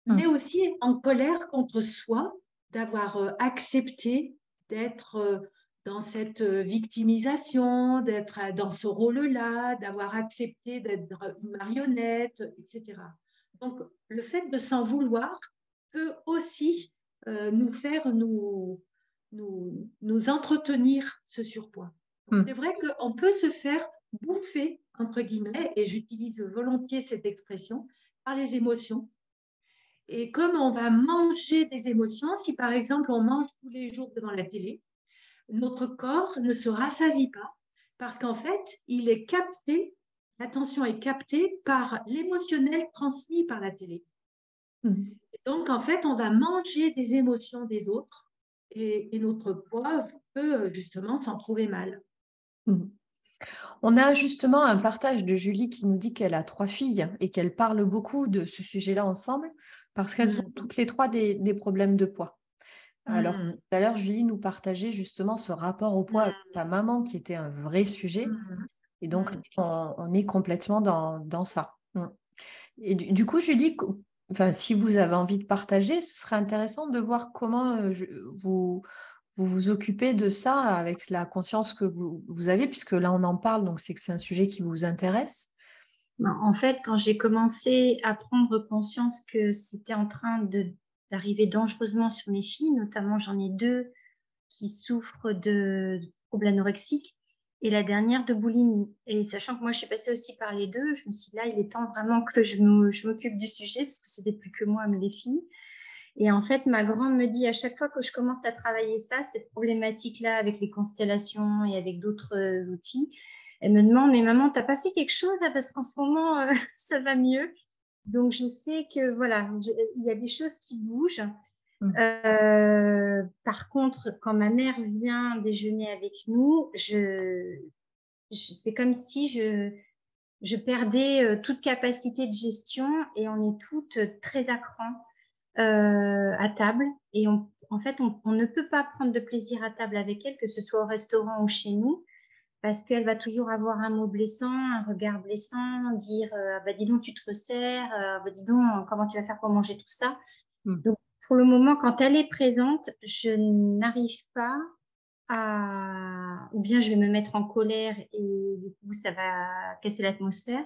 mais aussi en colère contre soi d'avoir accepté d'être dans cette victimisation, d'être dans ce rôle-là, d'avoir accepté d'être une marionnette, etc. Donc, le fait de s'en vouloir peut aussi nous faire nous entretenir ce surpoids. C'est vrai qu'on peut se faire bouffer, entre guillemets, et j'utilise volontiers cette expression, par les émotions. Et comme on va manger des émotions, si par exemple on mange tous les jours devant la télé, notre corps ne se rassasie pas parce qu'en fait, il est capté, l'attention est captée par l'émotionnel transmis par la télé. Et donc, en fait, on va manger des émotions des autres et notre poids peut justement s'en trouver mal. On a justement un partage de Julie qui nous dit qu'elle a 3 filles et qu'elle parle beaucoup de ce sujet-là ensemble parce qu'elles ont toutes les 3 des problèmes de poids. Alors, tout à l'heure, Julie nous partageait justement ce rapport au poids avec ta maman qui était un vrai sujet. Et donc, on est complètement dans ça. Et du coup, Julie, si vous avez envie de partager, ce serait intéressant de voir comment vous vous occupez de ça avec la conscience que vous avez, puisque là, on en parle, donc c'est que c'est un sujet qui vous intéresse. En fait, quand j'ai commencé à prendre conscience que c'était en train d'arriver dangereusement sur mes filles, notamment j'en ai 2 qui souffrent de troubles anorexiques et la dernière de boulimie. Et sachant que moi, je suis passée aussi par les 2, je me suis dit là, il est temps vraiment que je m'occupe du sujet parce que c'était plus que moi, mais les filles. Et en fait, ma grande me dit à chaque fois que je commence à travailler ça, cette problématique-là avec les constellations et avec d'autres outils, elle me demande, mais maman, t'as pas fait quelque chose là parce qu'en ce moment, ça va mieux. Donc, je sais que voilà, il y a des choses qui bougent. Par contre, quand ma mère vient déjeuner avec nous, c'est comme si je perdais toute capacité de gestion et on est toutes très à cran à table. Et en fait, on ne peut pas prendre de plaisir à table avec elle, que ce soit au restaurant ou chez nous, parce qu'elle va toujours avoir un mot blessant, un regard blessant, dire bah, dis donc, tu te resserres, bah, dis donc, comment tu vas faire pour manger tout ça. Donc, pour le moment, quand elle est présente, je n'arrive pas ou bien je vais me mettre en colère et du coup, ça va casser l'atmosphère.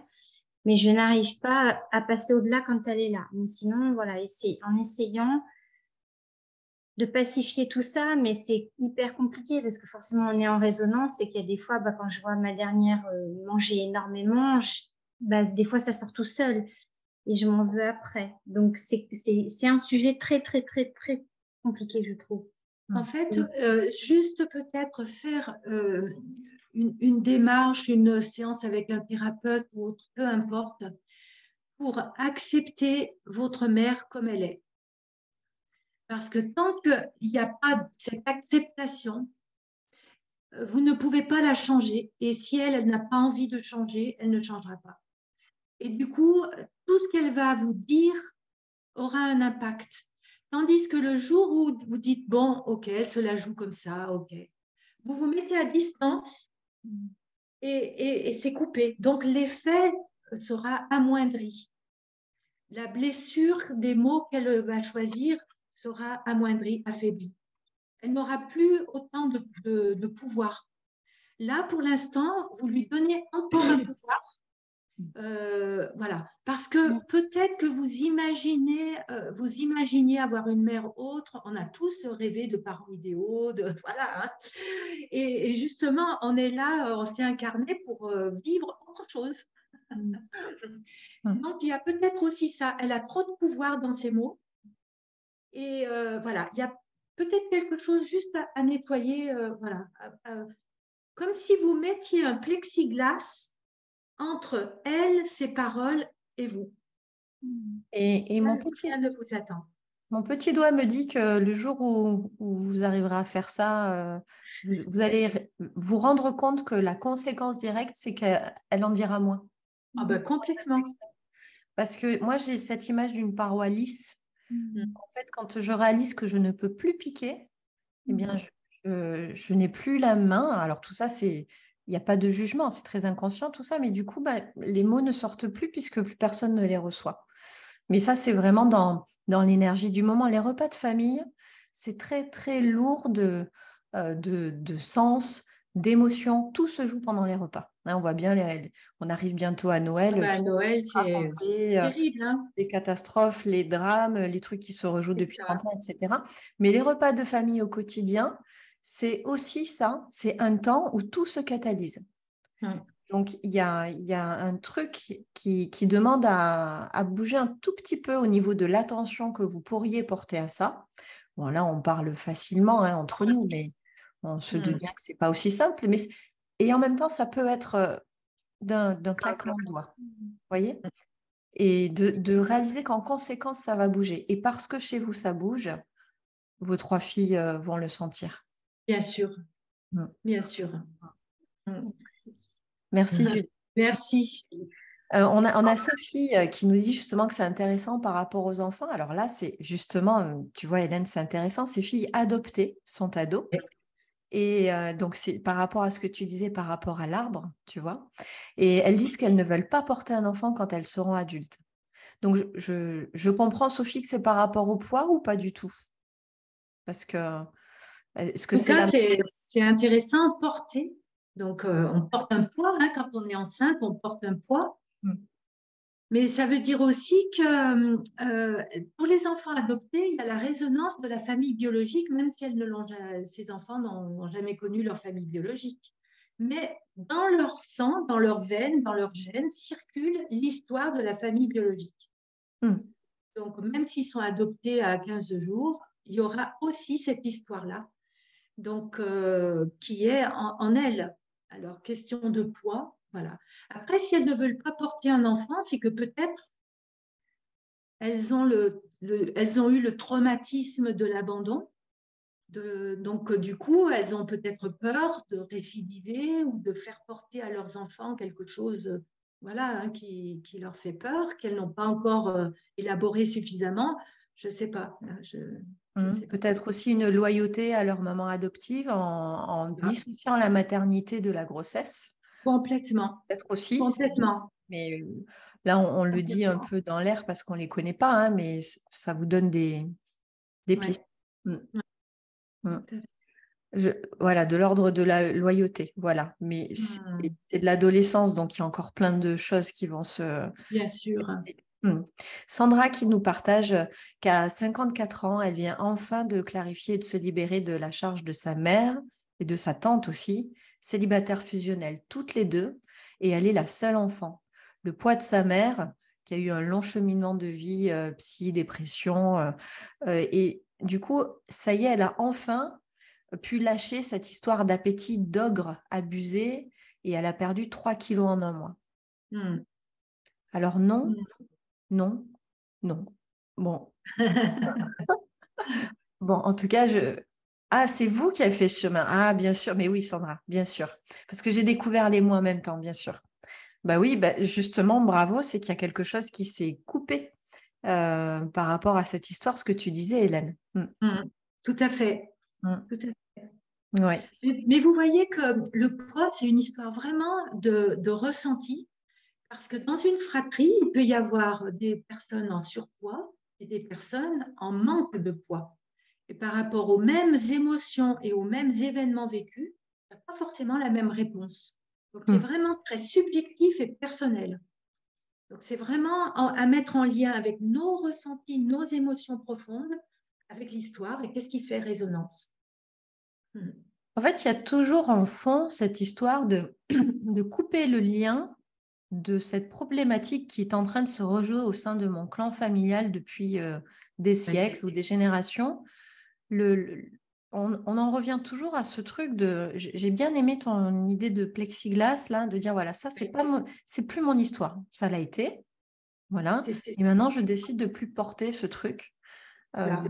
Mais je n'arrive pas à passer au-delà quand elle est là. Mais sinon, voilà, en essayant de pacifier tout ça, mais c'est hyper compliqué parce que forcément, on est en résonance et qu'il y a des fois, quand je vois ma dernière manger énormément, des fois, ça sort tout seul et je m'en veux après. Donc, c'est un sujet très, très, très, très compliqué, je trouve. En fait, juste peut-être faire une démarche, une séance avec un thérapeute ou autre, peu importe, pour accepter votre mère comme elle est. Parce que tant qu'il n'y a pas cette acceptation, vous ne pouvez pas la changer. Et si elle n'a pas envie de changer, elle ne changera pas. Et du coup, tout ce qu'elle va vous dire aura un impact. Tandis que le jour où vous dites, bon, ok, elle se la joue comme ça, ok, vous vous mettez à distance et c'est coupé. Donc l'effet sera amoindri. La blessure des mots qu'elle va choisir sera amoindrie, affaiblie. Elle n'aura plus autant de pouvoir. Là, pour l'instant, vous lui donnez encore un pouvoir. Voilà, parce que peut-être que vous imaginiez avoir une mère autre. On a tous rêvé de parents idéaux, voilà. Hein. Et justement, on est là, on s'est incarné pour vivre autre chose. Donc, il y a peut-être aussi ça. Elle a trop de pouvoir dans ses mots. Et voilà, il y a peut-être quelque chose juste à nettoyer. Voilà, comme si vous mettiez un plexiglas entre elle, ses paroles et vous. Et Rien ne vous attend. mon petit doigt me dit que le jour où vous arriverez à faire ça, vous allez vous rendre compte que la conséquence directe, c'est qu'elle en dira moins. Ah ben, complètement. Parce que moi, j'ai cette image d'une paroi lisse. Mm. En fait, quand je réalise que je ne peux plus piquer, eh bien, je n'ai plus la main. Alors, tout ça, il n'y a pas de jugement, c'est très inconscient, tout ça. Mais du coup, les mots ne sortent plus puisque plus personne ne les reçoit. Mais ça, c'est vraiment dans l'énergie du moment. Les repas de famille, c'est très, très lourd de sens, d'émotions. Tout se joue pendant les repas. Hein, on voit bien, on arrive bientôt à Noël. Ah ben, Tout Noël, sera c'est raconté, terrible. Hein. les catastrophes, les drames, les trucs qui se rejouent C'est depuis ça. 30 ans, etc. Mais les repas de famille au quotidien, c'est aussi ça. C'est un temps où tout se catalyse. Mm. Donc, il y a un truc qui demande à bouger un tout petit peu au niveau de l'attention que vous pourriez porter à ça. Bon, là, on parle facilement entre nous, mais on se doute bien que ce n'est pas aussi simple. Et en même temps, ça peut être d'un claquement de doigts. Vous voyez? Et de réaliser qu'en conséquence, ça va bouger. Et parce que chez vous, ça bouge, vos 3 filles vont le sentir. Bien sûr. Mm. Bien sûr. Merci, Julie. Merci. On a Sophie qui nous dit justement que c'est intéressant par rapport aux enfants. Alors là, c'est justement, tu vois, Hélène, c'est intéressant. Ces filles adoptées sont ados. Et donc, c'est par rapport à ce que tu disais par rapport à l'arbre, tu vois. Et elles disent qu'elles ne veulent pas porter un enfant quand elles seront adultes. Donc, je comprends, Sophie, que c'est par rapport au poids ou pas du tout? Parce que, est-ce que En tout c'est cas, la... c'est intéressant à porter. Donc, on porte un poids. Hein, quand on est enceinte, on porte un poids. Mais ça veut dire aussi que pour les enfants adoptés, il y a la résonance de la famille biologique, même si ces enfants n'ont jamais connu leur famille biologique. Mais dans leur sang, dans leurs veines, dans leurs gènes, circule l'histoire de la famille biologique. Donc, même s'ils sont adoptés à 15 jours, il y aura aussi cette histoire-là, donc qui est en elles. Alors, question de poids, voilà. Après, si elles ne veulent pas porter un enfant, c'est que peut-être elles ont eu le traumatisme de l'abandon. Donc, du coup, elles ont peut-être peur de récidiver ou de faire porter à leurs enfants quelque chose voilà, hein, qui leur fait peur, qu'elles n'ont pas encore élaboré suffisamment. Je ne sais pas. Je sais pas. Peut-être aussi une loyauté à leur maman adoptive en dissociant la maternité de la grossesse. Complètement. Peut-être aussi. Complètement. Mais là, on le dit un peu dans l'air parce qu'on ne les connaît pas, hein, mais ça vous donne des pistes. Ouais. Voilà, de l'ordre de la loyauté, voilà. Mais c'est de l'adolescence, donc il y a encore plein de choses qui vont se... Bien sûr. Sandra qui nous partage qu'à 54 ans, elle vient enfin de clarifier et de se libérer de la charge de sa mère et de sa tante aussi, célibataires fusionnelles toutes les deux, et elle est la seule enfant. Le poids de sa mère, qui a eu un long cheminement de vie, psy, dépression, et du coup, ça y est, elle a enfin pu lâcher cette histoire d'appétit d'ogre abusé et elle a perdu 3 kilos en un mois. Alors non, non, non. Bon. Bon, en tout cas, Ah, c'est vous qui avez fait ce chemin. Ah, bien sûr. Mais oui, Sandra, bien sûr. Parce que j'ai découvert les mots en même temps, bien sûr. Bah oui, bah justement, bravo, c'est qu'il y a quelque chose qui s'est coupé par rapport à cette histoire, ce que tu disais, Hélène. Tout à fait. Tout à fait. Ouais. Mais vous voyez que le poids, c'est une histoire vraiment de ressenti, parce que dans une fratrie, il peut y avoir des personnes en surpoids et des personnes en manque de poids. Et par rapport aux mêmes émotions et aux mêmes événements vécus, il n'y a pas forcément la même réponse. Donc, c'est vraiment très subjectif et personnel. Donc, c'est vraiment à mettre en lien avec nos ressentis, nos émotions profondes, avec l'histoire et qu'est-ce qui fait résonance. En fait, il y a toujours en fond cette histoire de couper le lien de cette problématique qui est en train de se rejouer au sein de mon clan familial depuis des siècles ou des générations. On en revient toujours à ce truc de... J'ai bien aimé ton idée de plexiglas, là, de dire, voilà, ça, c'est plus mon histoire. Ça l'a été. Voilà. Et maintenant, je décide de plus porter ce truc. Voilà.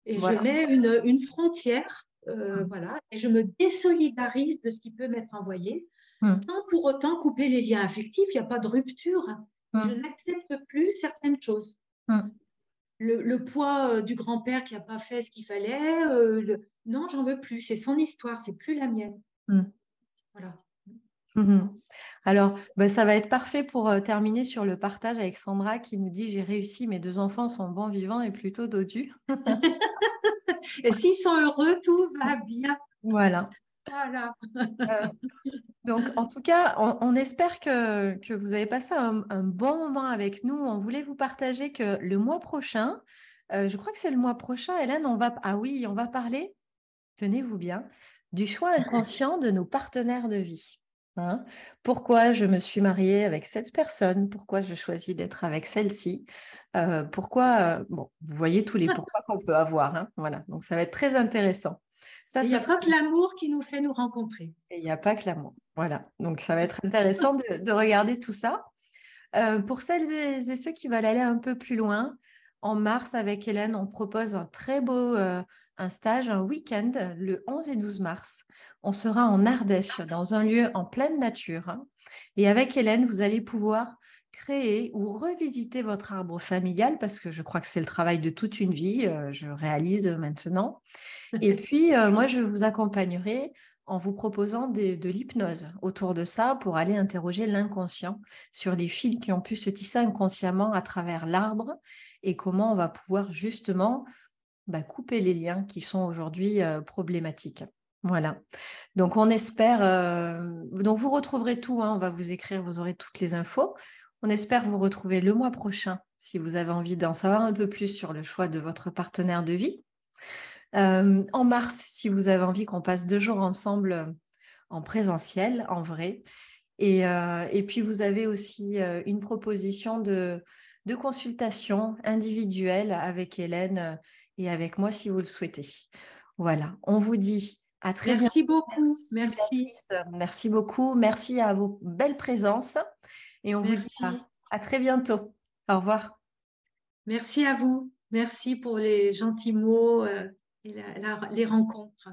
Et voilà. je mets une frontière, voilà, et je me désolidarise de ce qui peut m'être envoyé, sans pour autant couper les liens affectifs. Il n'y a pas de rupture. Je n'accepte plus certaines choses. Le poids du grand-père qui n'a pas fait ce qu'il fallait, non, j'en veux plus. C'est son histoire, c'est plus la mienne. Voilà. Alors, ça va être parfait pour terminer sur le partage avec Sandra qui nous dit « J'ai réussi, mes 2 enfants sont bons vivants et plutôt dodus. » Et s'ils sont heureux, tout va bien. Voilà. Voilà. Donc, en tout cas, on espère que vous avez passé un bon moment avec nous. On voulait vous partager que le mois prochain, je crois que c'est le mois prochain, Hélène, on va parler, tenez-vous bien, du choix inconscient de nos partenaires de vie. Hein. Pourquoi je me suis mariée avec cette personne? Pourquoi je choisis d'être avec celle-ci? Pourquoi bon, vous voyez tous les pourquoi qu'on peut avoir. Hein. Voilà, donc ça va être très intéressant. Il n'y a pas que l'amour qui nous fait nous rencontrer. Et il n'y a pas que l'amour. Voilà, donc ça va être intéressant de regarder tout ça. Pour celles et ceux qui veulent aller un peu plus loin, en mars, avec Hélène, on propose un très beau un stage, un week-end, le 11 et 12 mars. On sera en Ardèche, dans un lieu en pleine nature. Hein. Et avec Hélène, vous allez pouvoir créer ou revisiter votre arbre familial, parce que je crois que c'est le travail de toute une vie, je réalise maintenant. Et puis, moi, je vous accompagnerai en vous proposant de l'hypnose autour de ça pour aller interroger l'inconscient sur les fils qui ont pu se tisser inconsciemment à travers l'arbre et comment on va pouvoir justement couper les liens qui sont aujourd'hui problématiques. Voilà. Donc, on espère... donc, vous retrouverez tout. Hein, on va vous écrire, vous aurez toutes les infos. On espère vous retrouver le mois prochain si vous avez envie d'en savoir un peu plus sur le choix de votre partenaire de vie. En mars, si vous avez envie qu'on passe 2 jours ensemble en présentiel, en vrai. Et puis, vous avez aussi une proposition de consultation individuelle avec Hélène et avec moi si vous le souhaitez. Voilà, on vous dit à très bientôt. Merci beaucoup. Merci. Merci beaucoup. Merci à vos belles présences. Et on vous dit à très bientôt. Au revoir. Merci à vous. Merci pour les gentils mots et les rencontres.